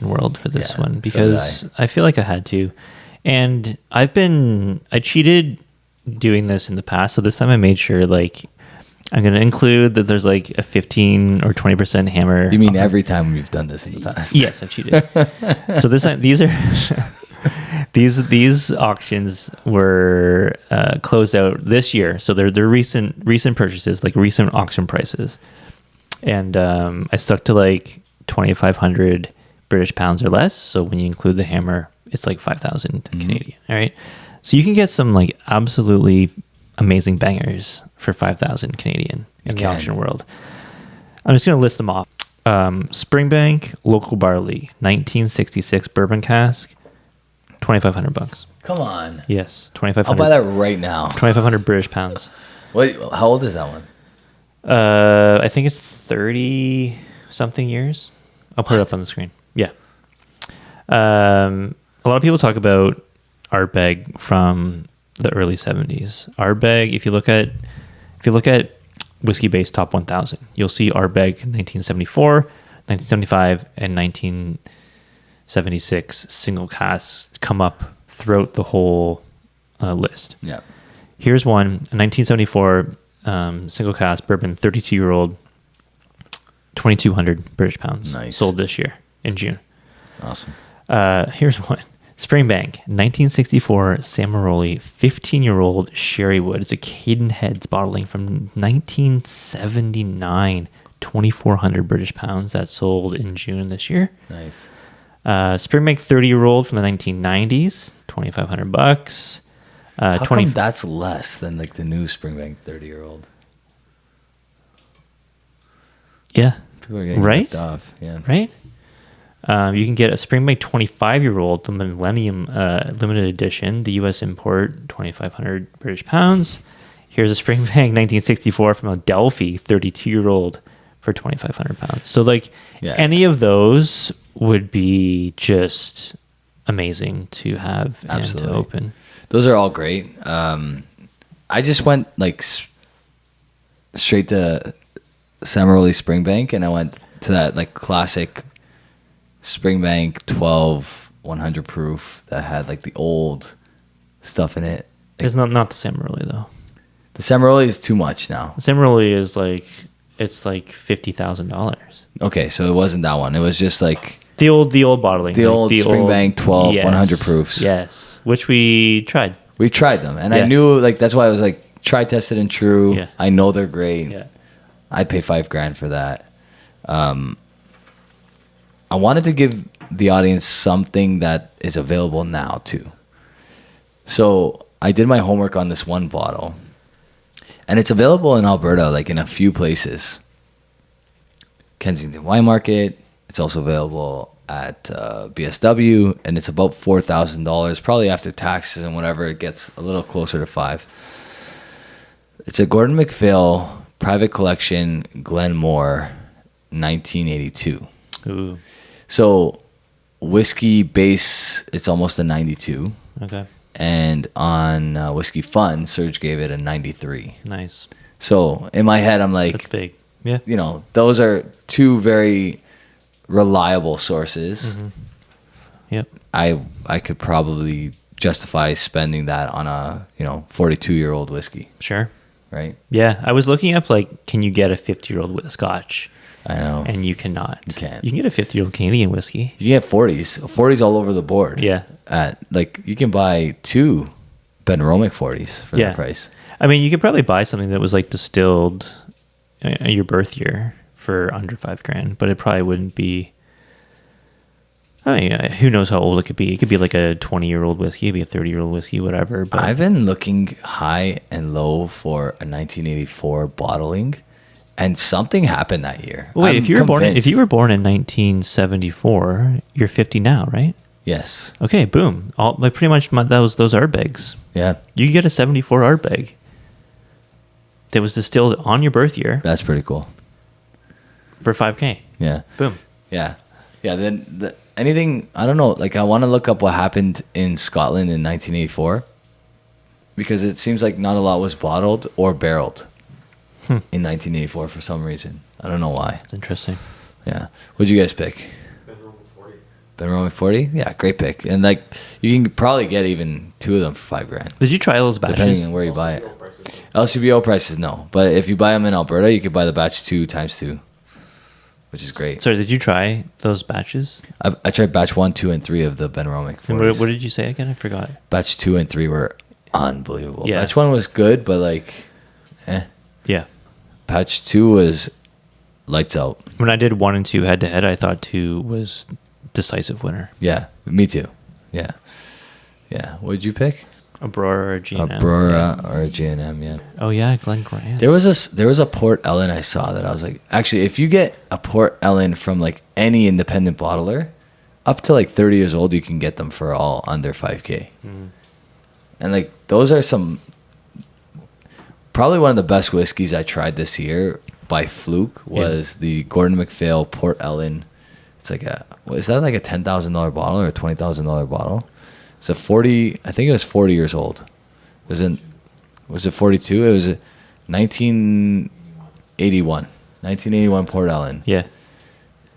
world for this one because I feel like I had to, and I cheated doing this in the past. So this time I made sure like I'm going to include that there's like a 15 or 20% hammer. You mean every time we've done this in the past? Yes, I've cheated. So this time these are. These auctions were closed out this year, so they're recent purchases, like recent auction prices, and I stuck to like 2,500 British pounds or less. So when you include the hammer, it's like 5,000 Canadian. All right, so you can get some like absolutely amazing bangers for 5,000 Canadian in the auction world. I'm just gonna list them off. Springbank Local Barley 1966 bourbon cask. $2,500. Come on. Yes, 2,500. I'll buy that right now. 2,500 British pounds. Wait, how old is that one? I think it's 30 something years. I'll put it up on the screen. Yeah. A lot of people talk about Ardbeg from the early 70s. Ardbeg, if you look at Whiskey Base Top 1000, you'll see Ardbeg 1974, 1975, and 1976 single casks come up throughout the whole list. Yeah. Here's one, a 1974 single cask bourbon, 32-year-old, 2,200 British pounds. Nice. Sold this year in June. Awesome. Here's one. Springbank, 1964 Samaroli, 15-year-old sherry wood. It's a Cadenheads bottling from 1979, 2,400 British pounds. That sold in June this year. Nice. Springbank 30-year-old from the 1990s, $2,500. How come that's less than like the new Springbank 30-year-old? Yeah. People are getting ripped off. Yeah. Right? You can get a Springbank 25-year-old, the Millennium Limited Edition, the U.S. import, 2,500 British pounds. Here's a Springbank 1964 from Adelphi, 32-year-old, for 2,500 pounds. So like any of those would be just amazing to have and to open. Those are all great. I just went like straight to Samaroli Springbank, and I went to that like classic Springbank 12 100 proof that had like the old stuff in it. It's not the Samaroli though. The Samaroli is too much now. The Samaroli is like $50,000. Okay, so it wasn't that one. It was just like the old bottling, the old Springbank 12 100 proofs. Yes, which we tried. We tried them, and I knew like that's why I was like try, tested, and true. Yeah. I know they're great. Yeah. I'd pay $5,000 for that. I wanted to give the audience something that is available now too. So I did my homework on this one bottle, and it's available in Alberta, like in a few places. Kensington Wine Market. It's also available at BSW, and it's about $4,000, probably after taxes and whatever. It gets a little closer to $5,000. It's a Gordon MacPhail Private Collection Glenmore 1982. Ooh. So whiskey base, it's almost a 92. Okay. And on Whiskey Fun, Serge gave it a 93. Nice. So in my head, I'm like, That's big. Yeah. you know, those are two very reliable sources. Mm-hmm. Yep. I could probably justify spending that on a 42-year-old whiskey, Sure. right? Yeah. I was looking up like, can you get a 50-year-old Scotch? I know. And you cannot. You can't. You can get a 50-year-old Canadian whiskey. You can get 40s all over the board. Yeah. Like you can buy 2 Ben Romick 40s for that price. I mean, you could probably buy something that was like distilled your birth year for under $5,000, but it probably wouldn't be. I mean, who knows how old it could be? It could be like a 20-year-old whiskey, it could be a 30-year-old whiskey, whatever. But I've been looking high and low for a 1984 bottling, and something happened that year. wait, if you were born in convinced. 1974, you're 50 now, right? Yes. Okay, boom. All like pretty much those Ardbegs. Yeah, You get a 74 Ardbeg that was distilled on your birth year that's pretty cool. for $5,000. Yeah. Boom. Yeah. Yeah. Then anything, I don't know. Like, I want to look up what happened in Scotland in 1984 because it seems like not a lot was bottled or barreled in 1984 for some reason. I don't know why. That's interesting. Yeah. What'd you guys pick? Balvenie 40? Yeah, great pick. And like, you can probably get even two of them for $5,000. Did you try those batches? Depending on where you buy it. LCBO prices, no. But if you buy them in Alberta, you could buy the batch 2 times 2, which is great. Sorry, did you try those batches? I tried batch 1, 2, and 3 of the Balvenie And 40s. what did you say again? I forgot. Batch 2 and 3 were unbelievable. Yeah. Batch 1 was good, but like, Yeah. Batch 2 was lights out. When I did 1 and 2 head to head, I thought 2 was decisive winner. Yeah, me too. Yeah. Yeah. What did you pick? Aurora or G&M. Aurora or G&M, yeah. Oh yeah, Glen Grant. There was a Port Ellen I saw that I was like, actually, if you get a Port Ellen from like any independent bottler, up to like 30 years old, you can get them for all under $5,000. And like, those are probably one of the best whiskeys I tried this year by fluke was the Gordon MacPhail Port Ellen. It's like is that like a $10,000 bottle or a $20,000 bottle? It's a 40, I think it was 40 years old. Was it 42? It was a 1981 Port Ellen. Yeah.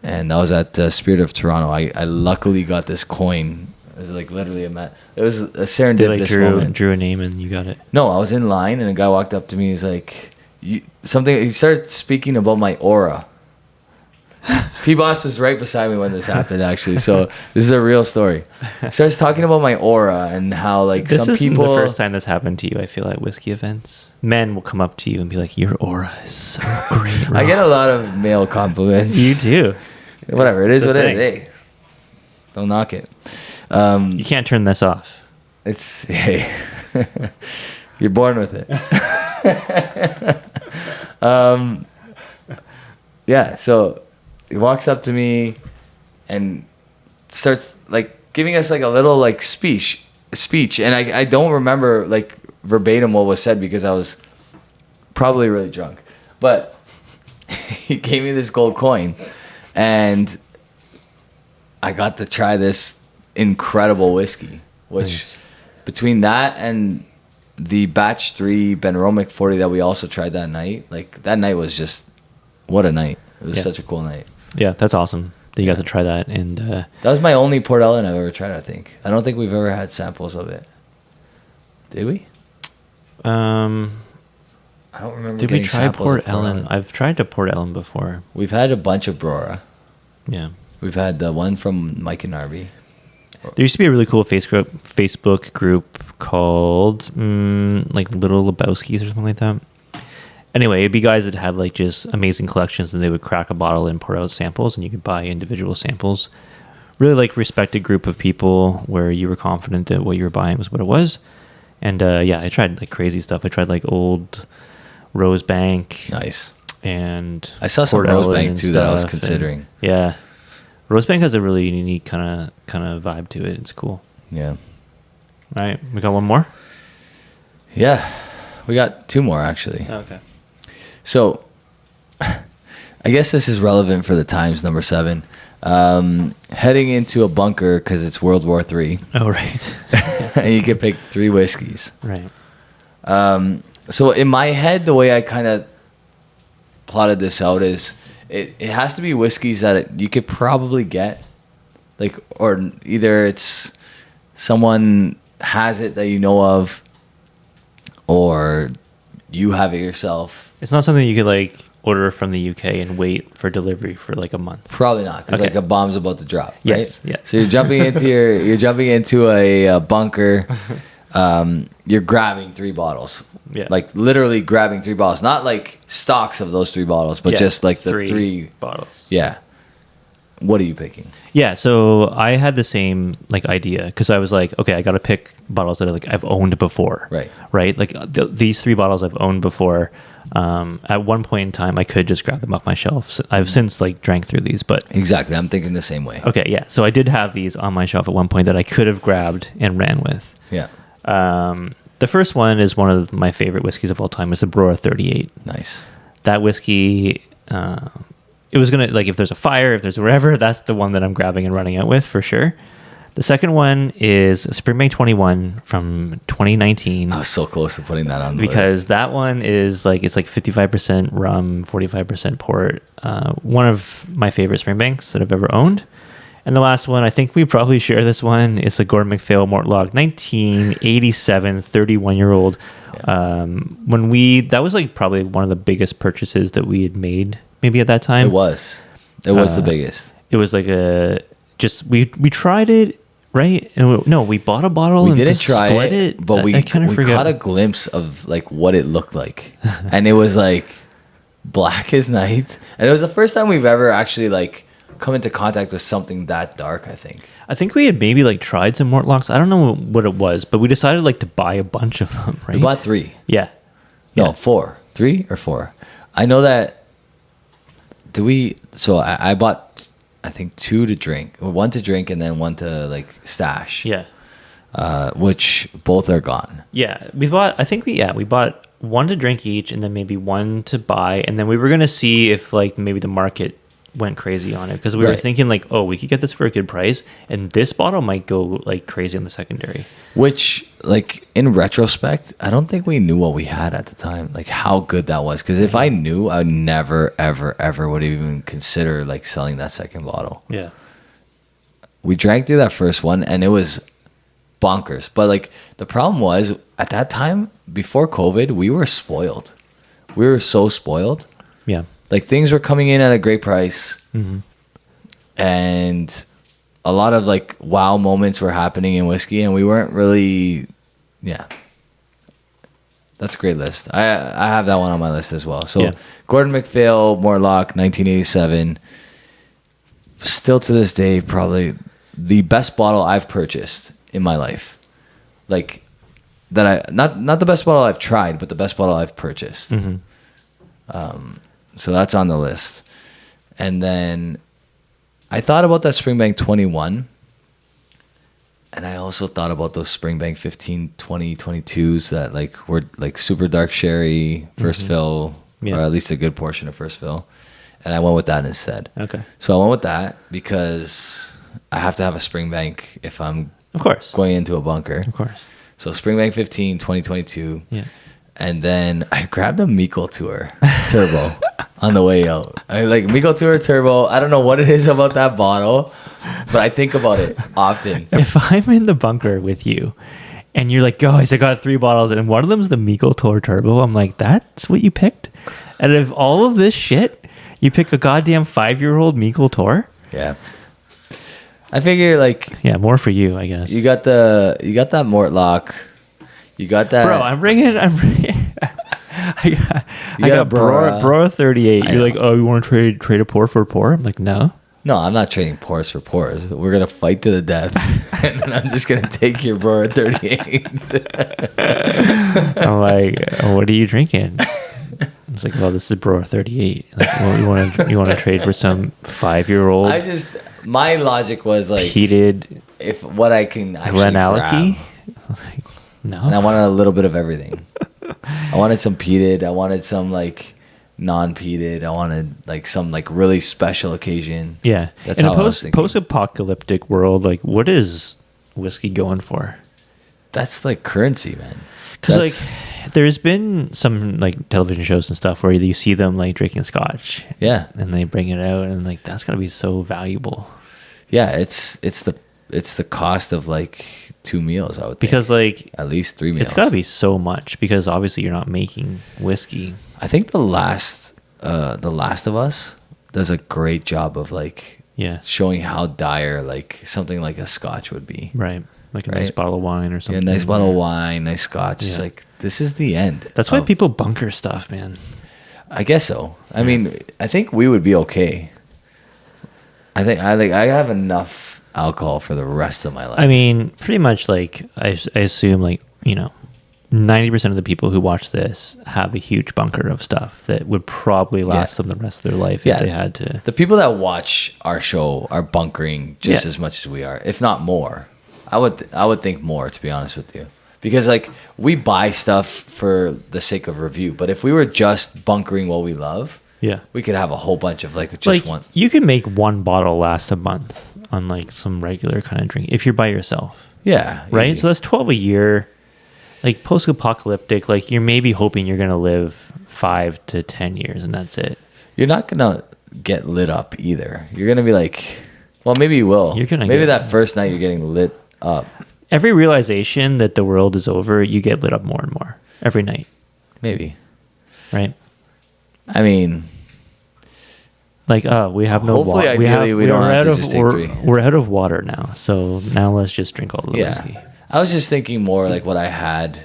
And that was at Spirit of Toronto. I luckily got this coin. It was like literally it was a serendipitous moment. drew a name and you got it. No, I was in line and a guy walked up to me. He's like, he started speaking about my aura. P-Boss was right beside me when this happened, actually. So this is a real story. Starts talking about my aura and how like This some isn't people. the first time this happened to you. I feel at whiskey events, men will come up to you and be like, "Your aura is so great." I get a lot of male compliments. You do. Whatever, it is It's a what it thing. is. Hey, don't knock it. You can't turn this off. It's hey, you're born with it. Yeah. So he walks up to me and starts like giving us like a little like speech, and I don't remember like verbatim what was said because I was probably really drunk, but he gave me this gold coin, and I got to try this incredible whiskey, which Nice. between that and the batch 3 Balvenie 40 that we also tried that night, like that night was just what a night. It was Yeah. such a cool night. Yeah, that's awesome that you got to try that. And That was my only Port Ellen I've ever tried, I think. I don't think we've ever had samples of it. Did we? I don't remember. did we getting try samples of Port Ellen? I've tried a Port Ellen before. We've had a bunch of Brora. Yeah. We've had the one from Mike and Arby. There used to be a really cool Facebook group called like Little Lebowski's or something like that. Anyway, it'd be guys that had like just amazing collections, and they would crack a bottle and pour out samples, and you could buy individual samples. Really like respected group of people where you were confident that what you were buying was what it was. And yeah, I tried like crazy stuff. I tried like old Rosebank Nice. and I saw some Port Ellen Rosebank and too that I was stuff, and- considering. yeah, Rosebank has a really unique kind of vibe to it. It's cool. Yeah. All right, we got one more. Yeah. We got 2 more actually. Okay. So, I guess this is relevant for the times, number 7. Heading into a bunker because it's World War III, Oh right. and you can pick 3 whiskeys. Right. So in my head, the way I kind of plotted this out is it has to be whiskeys that you could probably get, like, or either it's someone has it that you know of, or you have it yourself. It's not something you could like order from the UK and wait for delivery for like a month. Probably not, because Okay. like a bomb's about to drop. Yes, Right? yeah. So you're jumping into a bunker. you're grabbing 3 bottles. Yeah. Like literally grabbing 3 bottles, not like stocks of those 3 bottles, but Yeah, just like the 3 bottles. Yeah. What are you picking? Yeah, so I had the same like idea because I was like, okay, I got to pick bottles that I've owned before. Right. Like these 3 bottles I've owned before. At one point in time, I could just grab them off my shelf. So I've since like drank through these, but Exactly. I'm thinking the same way. okay, yeah. So I did have these on my shelf at one point that I could have grabbed and ran with. Yeah. The first one is one of my favorite whiskeys of all time. It's the Brora 38. Nice. That whiskey, it was gonna like if there's a fire, if there's whatever, that's the one that I'm grabbing and running out with for sure. The second one is Springbank 21 from 2019. I was so close to putting that on the because list. that one is like it's like 55% rum, 45% port. One of my favorite Springbanks that I've ever owned. And the last one, I think we probably share this one. It's the Gordon MacPhail Mortlach 1987 31-year-old. Yeah. That was like probably one of the biggest purchases that we had made maybe at that time. It was the biggest. It was like we tried it, right? And we bought a bottle We and didn't just try split it, but we kind of forgot. caught a glimpse of like what it looked like. And it was like black as night. And it was the first time we've ever actually like come into contact with something that dark, I think. I think we had maybe like tried some Mortlachs. I don't know what it was, but we decided like to buy a bunch of them, right? We bought 3. Yeah. No, Yeah. 4. 3 or 4. I know that. So I bought, I think 2 to drink. 1 to drink and then 1 to like stash. Yeah. Which both are gone. Yeah. We bought 1 to drink each and then maybe 1 to buy. And then we were going to see if like maybe the market went crazy on it because we were Right. thinking like, oh, we could get this for a good price and this bottle might go like crazy on the secondary. Which, like, in retrospect, I don't think we knew what we had at the time, like how good that was. Because if I knew, I would never, ever, ever would even consider like selling that second bottle. Yeah. We drank through that first one and it was bonkers. But like the problem was at that time, before COVID, we were spoiled. We were so spoiled. Yeah. Like things were coming in at a great price. Mm-hmm. And a lot of like wow moments were happening in whiskey and we weren't really, yeah. That's a great list. I have that one on my list as well. So Yeah. Gordon MacPhail, Mortlach, 1987. Still to this day, probably the best bottle I've purchased in my life. Like that not the best bottle I've tried, but the best bottle I've purchased. Mm-hmm. So that's on the list. And then I thought about that Springbank 21. And I also thought about those Springbank 15, 20, 22s that like were like super dark sherry, first fill, Yeah. or at least a good portion of first fill. And I went with that instead. Okay. So I went with that because I have to have a Springbank if I'm Of course. going into a bunker. Of course. So Springbank 15, 2022. Yeah. And then I grabbed a Mikkel Tour Turbo on the way out. I like Mikkel Tour Turbo. I don't know what it is about that bottle, but I think about it often. If I'm in the bunker with you and you're like, guys, I got 3 bottles and one of them's the Mikkel Tour Turbo, I'm like, that's what you picked? Out of all of this shit, you pick a goddamn 5-year-old Mikkel Tour? Yeah. I figure like Yeah, more for you, I guess. you got that Mortlach. You got that. Bro, I'm bringing I You got a Brora. Brora 38. I You're know. like, oh, you want to trade a pour for a pour? I'm like, no. No, I'm not trading pores for pores. We're gonna fight to the death, and then I'm just gonna take your Brora 38. I'm like, what are you drinking? I was like, well, this is Brora 38. Like, well, you want to trade for some 5-year-old My logic was like, heated if what I can actually Glenallachie? grab. Like, no. And I wanted a little bit of everything. I wanted some peated. I wanted some like non-peated. I wanted like some like really special occasion. Yeah. That's in how a I was thinking. post-apocalyptic world, like, what is whiskey going for? That's like currency, man. Because That's- like, there's been some like television shows and stuff where you see them like drinking scotch. Yeah. And they bring it out, and like that's gotta be so valuable. Yeah, it's the cost of like 2 meals, I would think. Because like At least 3 meals. it's gotta be so much because obviously you're not making whiskey. I think the last of Us does a great job of like Yeah. showing how dire like something like a scotch would be. Right. Like a nice Right. bottle of wine or Yeah, something. nice bottle of wine, nice scotch. It's Yeah. like this is the end. That's why of- people bunker stuff, man. I guess so. I mean, I think we would be okay. I have enough alcohol for the rest of my life. I mean, pretty much like I assume like, 90% of the people who watch this have a huge bunker of stuff that would probably last them the rest of their life if they had to. The people that watch our show are bunkering just Yeah. as much as we are, if not more. I would think more, to be honest with you, because like we buy stuff for the sake of review. But if we were just bunkering what we love, Yeah. we could have a whole bunch of like just Like one. you can make one bottle last a month on like some regular kind of drink if you're by yourself. Yeah, Right? easy. So that's 12 a year. Like post-apocalyptic, like you're maybe hoping you're going to live 5 to 10 years and that's it. You're not gonna get lit up either. You're gonna be like, well, maybe you will. You're gonna maybe get- that first night you're getting lit up. Every realization that the world is over, you get lit up more and more every night, Maybe. right? I mean, Like, oh, we have no Hopefully, water. ideally, we don't we're have out to of, just take we're, 3. We're out of water now, so now let's just drink all the yeah. whiskey. I was just thinking more like what I had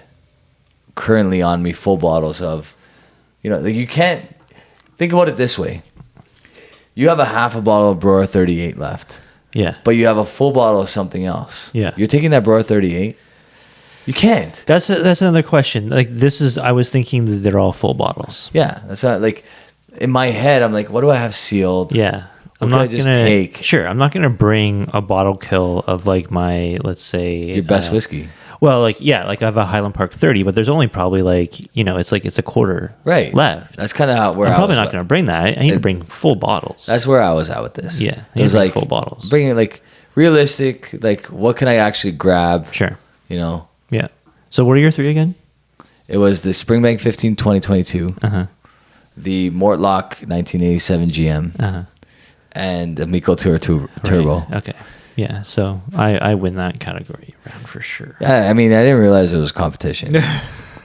currently on me, full bottles of, like you can't think about it this way. You have a half a bottle of Brewer 38 left, Yeah, but you have a full bottle of something else. Yeah. You're taking that Brewer 38. You can't. that's another question. Like, I was thinking that they're all full bottles. Yeah. That's not like in my head, I'm like, what do I have sealed? Yeah, What can I just take? Sure, I'm not gonna bring a bottle kill of like my, let's say, Your best whiskey. Well, like I have a Highland Park 30, but there's only probably like it's a quarter Right. left. That's kind of where I'm I probably was. not going to bring that. I need to bring full bottles. That's where I was at with this. Yeah, It was bring like full bottles. Bringing like realistic, like what can I actually grab? Sure. Yeah. So what are your 3 again? It was the Springbank 15 2022, Uh-huh. the Mortlock 1987 GM, Uh-huh. and the Miko Tour Turbo. Right. Okay. Yeah. So I win that category round for sure. Yeah, I mean, I didn't realize it was competition.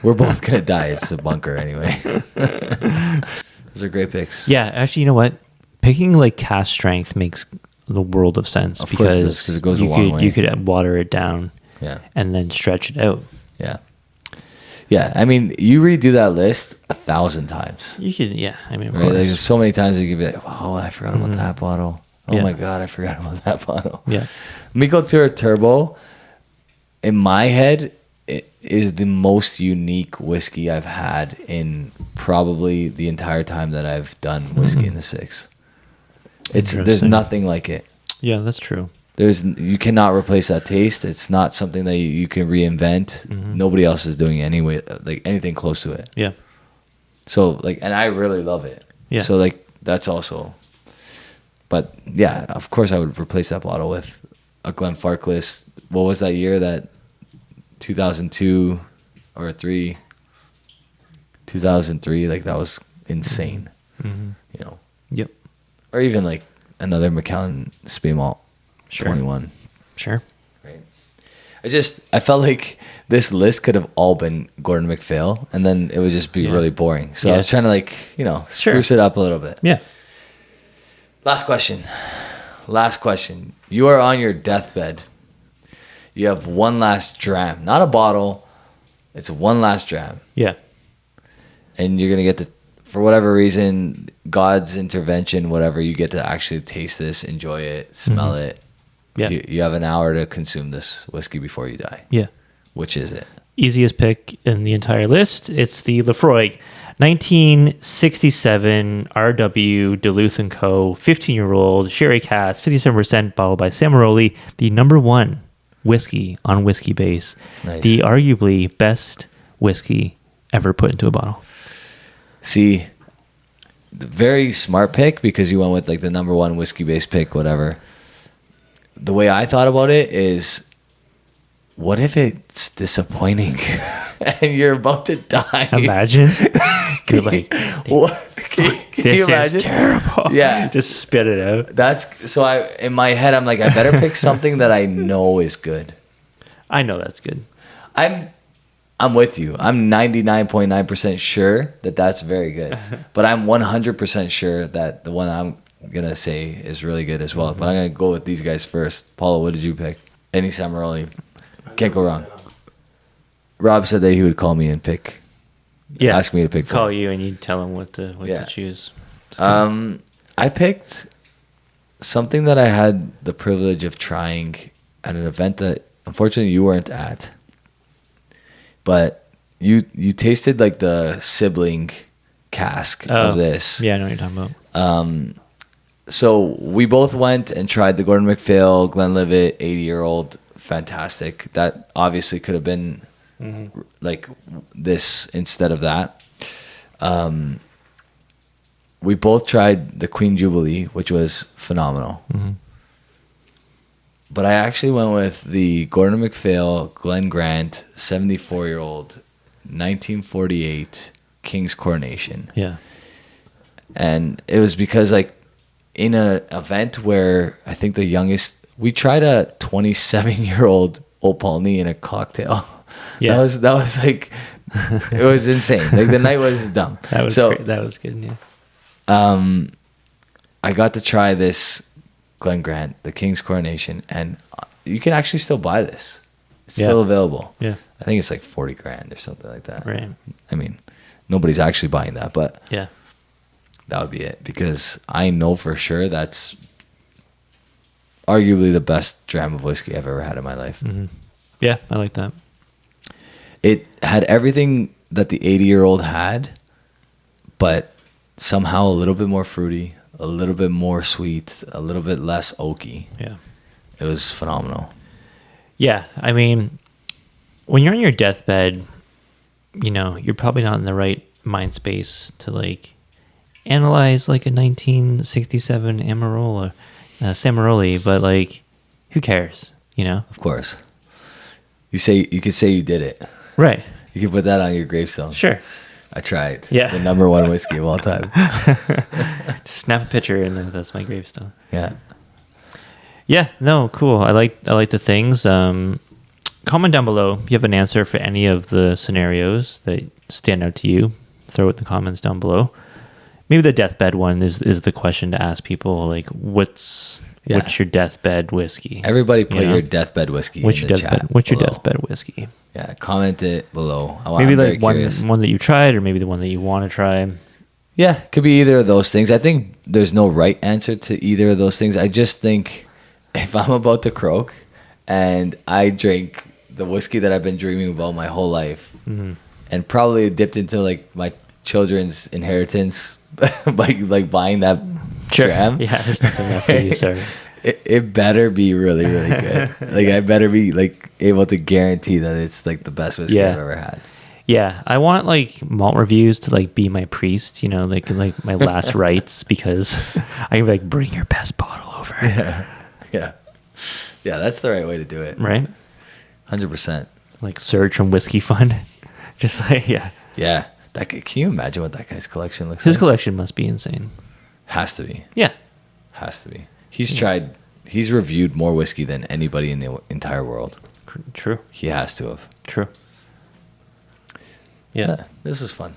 We're both gonna die. It's a bunker anyway. Those are great picks. Yeah. Actually, you know what? Picking like cask strength makes the world of sense Of course it because does, 'cause it goes a you long could, way. You could water it down Yeah. and then stretch it out. Yeah. Yeah. I mean, you redo that list 1,000 times. You could, yeah. I mean, of Right? course. There's so many times you could be like, oh, I forgot about that bottle. Oh Yeah. my God, I forgot about that bottle. Yeah. Miko Tour Turbo, in my head, it is the most unique whiskey I've had in probably the entire time that I've done Whiskey in the Six. There's Interesting. nothing like it. Yeah, that's true. You cannot replace that taste. It's not something that you can reinvent. Nobody else is doing anyway, like anything close to it. Yeah. So like, and I really love it. Yeah. So like, that's also. But yeah, of course, I would replace that bottle with a Glenfarclas. What was that year? That 2002 or 3? 2003. Like that was insane. Yep. Or even like another Macallan Spey Malt. Sure. 21. Sure. Right. I felt like this list could have all been Gordon MacPhail, and then it would just be Yeah. really boring. So I Yeah. was trying to like, Sure. spruce it up a little bit. Yeah. Last question. You are on your deathbed. You have one last dram, not a bottle. It's one last dram, Yeah. and you're gonna get to, for whatever reason, God's intervention, whatever, you get to actually taste this, enjoy it, smell it. Yeah. You have an hour to consume this whiskey before you die. Yeah. Which is it? Easiest pick in the entire list. It's the Lefroy 1967 RW Duluth & Co. 15-year-old sherry cask, 57% bottled by Samaroli, the #1 whiskey on Whiskey Base. Nice. The arguably best whiskey ever put into a bottle. See, the very smart pick because you went with like the #1 whiskey base pick, whatever. The way I thought about it is, what if it's disappointing and you're about to die? Imagine. You're like, What? Can this you is imagine? terrible. Yeah. Just spit it out. That's so. In my head, I'm like, I better pick something that I know is good. I know that's good. I'm with you. I'm 99.9% sure that that's very good, but I'm 100% sure that the one I'm gonna say is really good as well. But I'm gonna go with these guys first. Paulo, what did you pick? Any Samaroli. Can't go wrong. Rob said that he would call me and pick. Yeah. Ask me to pick. Call one. you and you tell him what to choose. I picked something that I had the privilege of trying at an event that unfortunately you weren't at. But you tasted like the sibling cask of this. Yeah, I know what you're talking about. So we both went and tried the Gordon MacPhail Glenlivet 80-year-old. Fantastic. That obviously could have been like this instead of that. We both tried the Queen Jubilee, which was phenomenal. But I actually went with the Gordon MacPhail Glen Grant 74-year-old 1948 King's Coronation. Yeah. And it was because like in an event where I think the youngest, we tried a 27-year-old Old Palny in a cocktail. Yeah. That was like, it was insane. Like the night was dumb. That was great. That was good. Yeah. I got to try this Glen Grant, the King's Coronation, and you can actually still buy this. It's still available. Yeah. I think it's like 40 grand or something like that. Right. I mean, nobody's actually buying that, but Yeah. that would be it, because I know for sure that's arguably the best dram of whiskey I've ever had in my life. Yeah, I like that. It had everything that the 80-year-old had, but somehow a little bit more fruity, a little bit more sweet, a little bit less oaky. Yeah. It was phenomenal. Yeah, I mean, when you're on your deathbed, you know, you're probably not in the right mind space to like analyze like a 1967 Samaroli, but like, who cares? You know? Of course. You could say you did it. Right. You could put that on your gravestone. Sure. I tried. Yeah. The number one whiskey of all time. Just snap a picture and then that's my gravestone. Yeah. Yeah, no, cool. I like the things. Comment down below if you have an answer for any of the scenarios that stand out to you. Throw it in the comments down below. Maybe the deathbed one is the question to ask people. Like, what's your deathbed whiskey? Everybody put You know? your deathbed whiskey What's in your the deathbed? chat What's your below. deathbed whiskey? Yeah, comment it below. Maybe I'm very like curious. one that you tried, or maybe the one that you want to try. Yeah, could be either of those things. I think there's no right answer to either of those things. I just think if I'm about to croak and I drink the whiskey that I've been dreaming about my whole life, and probably dipped into like my children's inheritance by like buying that dram. Yeah, there's nothing left for you, sir. It better be really, really good. Like I better be like able to guarantee that it's like the best whiskey I've ever had. Yeah, I want like malt reviews to like be my priest, you know, like my last rites, because I can be like, bring your best bottle over. Yeah. That's the right way to do it. Right? 100%. Like Surge from Whiskey Fund. Just like, yeah. Yeah. Can you imagine what that guy's collection looks His like? collection must be insane. Has to be. Yeah. Has to be. He's reviewed more whiskey than anybody in the entire world. True. He has to have. True. Yeah. This was fun.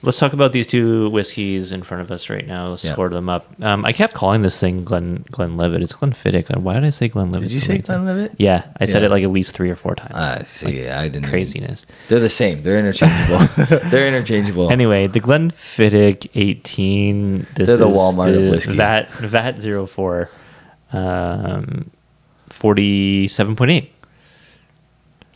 Let's talk about these two whiskeys in front of us right now. Let's score them up. I kept calling this thing Glenlivet. It's Glenfiddich. Why did I say Glenlivet? Did you say Glenlivet? Yeah. I said it like at least 3 or 4 times. See, I didn't. Craziness. They're the same. They're interchangeable. Anyway, the Glenfiddich 18. They're the Walmart of whiskey. VAT 04, 47.8.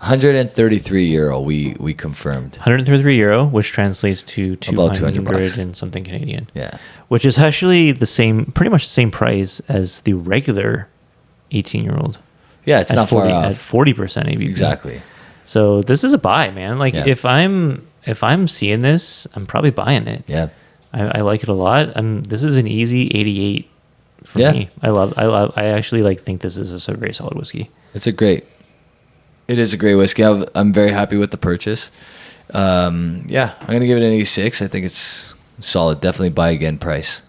€133 we confirmed. 133 euro, which translates to About 200 $200 and something Canadian. Yeah. Which is actually pretty much the same price as the regular 18-year-old. Yeah, it's not far At off. 40% ABV. Exactly. So this is a buy, man. Like if I'm seeing this, I'm probably buying it. Yeah. I like it a lot. This is an easy 88 for me. I actually like think this is a very solid whiskey. It is a great whiskey. I'm very happy with the purchase. I'm gonna give it an 86. I think it's solid. Definitely buy again price.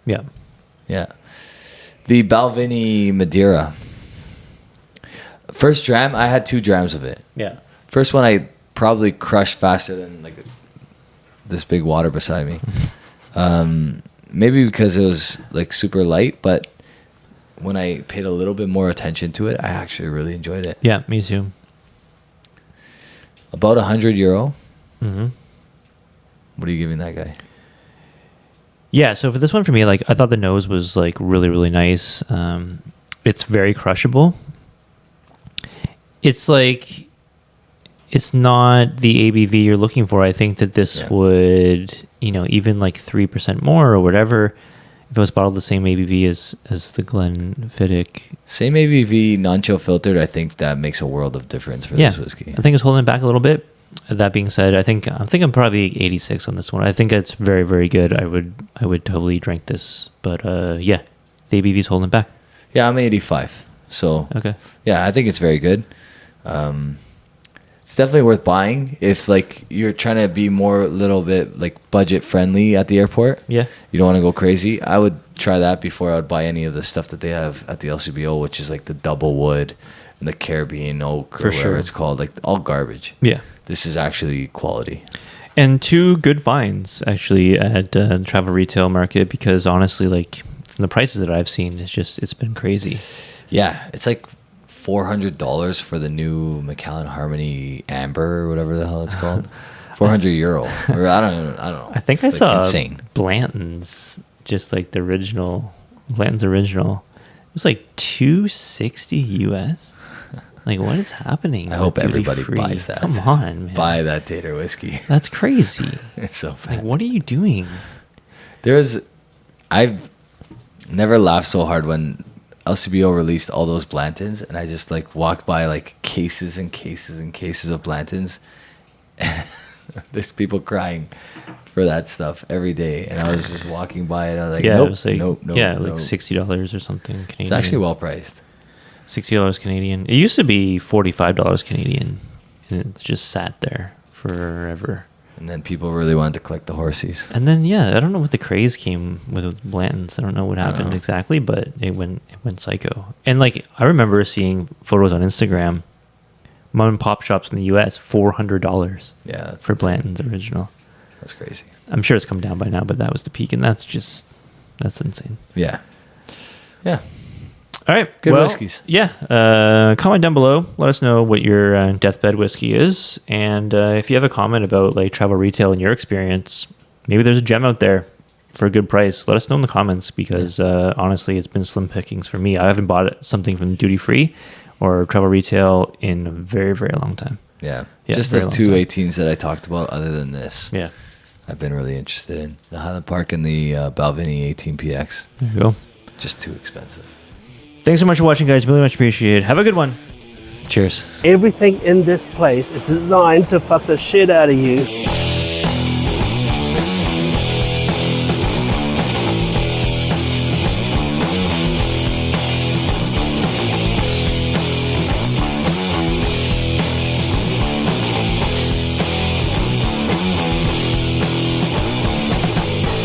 Yeah. The Balvenie Madeira. First dram, I had 2 drams of it. Yeah. First one I probably crushed faster than like this big water beside me. maybe because it was like super light, but when I paid a little bit more attention to it, I actually really enjoyed it. Yeah, me too. About €100. Mm-hmm. What are you giving that guy? Yeah, so for this one for me, like I thought the nose was like really, really nice. It's very crushable. It's like, it's not the ABV you're looking for. I think that this would, even like 3% more or whatever, if it was bottled the same ABV as the Glenfiddich. Same ABV, non-chill filtered. I think that makes a world of difference for this whiskey. I think it's holding it back a little bit. That being said, I'm thinking probably 86 on this one. I think it's very, very good. I would totally drink this, but the ABV's holding it back. Yeah, I'm 85. So okay, yeah, I think it's very good. It's definitely worth buying if like you're trying to be more a little bit like budget friendly at the airport. Yeah, you don't want to go crazy. I would try that before I would buy any of the stuff that they have at the LCBO, which is like the double wood and the Caribbean oak or whatever it's called, like all garbage. Yeah, this is actually quality. And 2 good finds actually at the travel retail market, because honestly, like from the prices that I've seen, it's been crazy. Yeah, it's like $400 for the new Macallan Harmony Amber or whatever the hell it's called. €400 or I don't know. I think it's I saw insane. Blanton's, just like the original Blanton's original. It was like $260 US. Like, what is happening? I hope everybody free? buys that. Come on, man. Buy that Tater whiskey. That's crazy. It's so bad. Like, what are you doing? I've never laughed so hard when LCBO released all those Blantons, and I just like walked by like cases and cases and cases of Blantons. There's people crying for that stuff every day, and I was just walking by and I was like, Yeah, nope, it was like, nope, like $60 or something Canadian. It's actually well priced. $60 Canadian. It used to be $45 Canadian, and it's just sat there forever. And then people really wanted to collect the horsies. And then I don't know what the craze came with Blanton's. I don't know what happened exactly, but it went psycho. And like I remember seeing photos on Instagram, mom and pop shops in the US, $400. Yeah, for Blanton's original. That's crazy. I'm sure it's come down by now, but that was the peak, and that's insane. Yeah. Yeah. All right. Good whiskeys. Yeah. Comment down below. Let us know what your Deathbed whiskey is. And if you have a comment about like travel retail in your experience, maybe there's a gem out there for a good price. Let us know in the comments, because honestly, it's been slim pickings for me. I haven't bought something from duty free or travel retail in a very, very long time. Yeah. Just those 2 18s that I talked about, other than this. Yeah. I've been really interested in the Highland Park and the Balvenie 18PX. There you go. Just too expensive. Thanks so much for watching, guys. Really much appreciated. Have a good one. Cheers. Everything in this place is designed to fuck the shit out of you.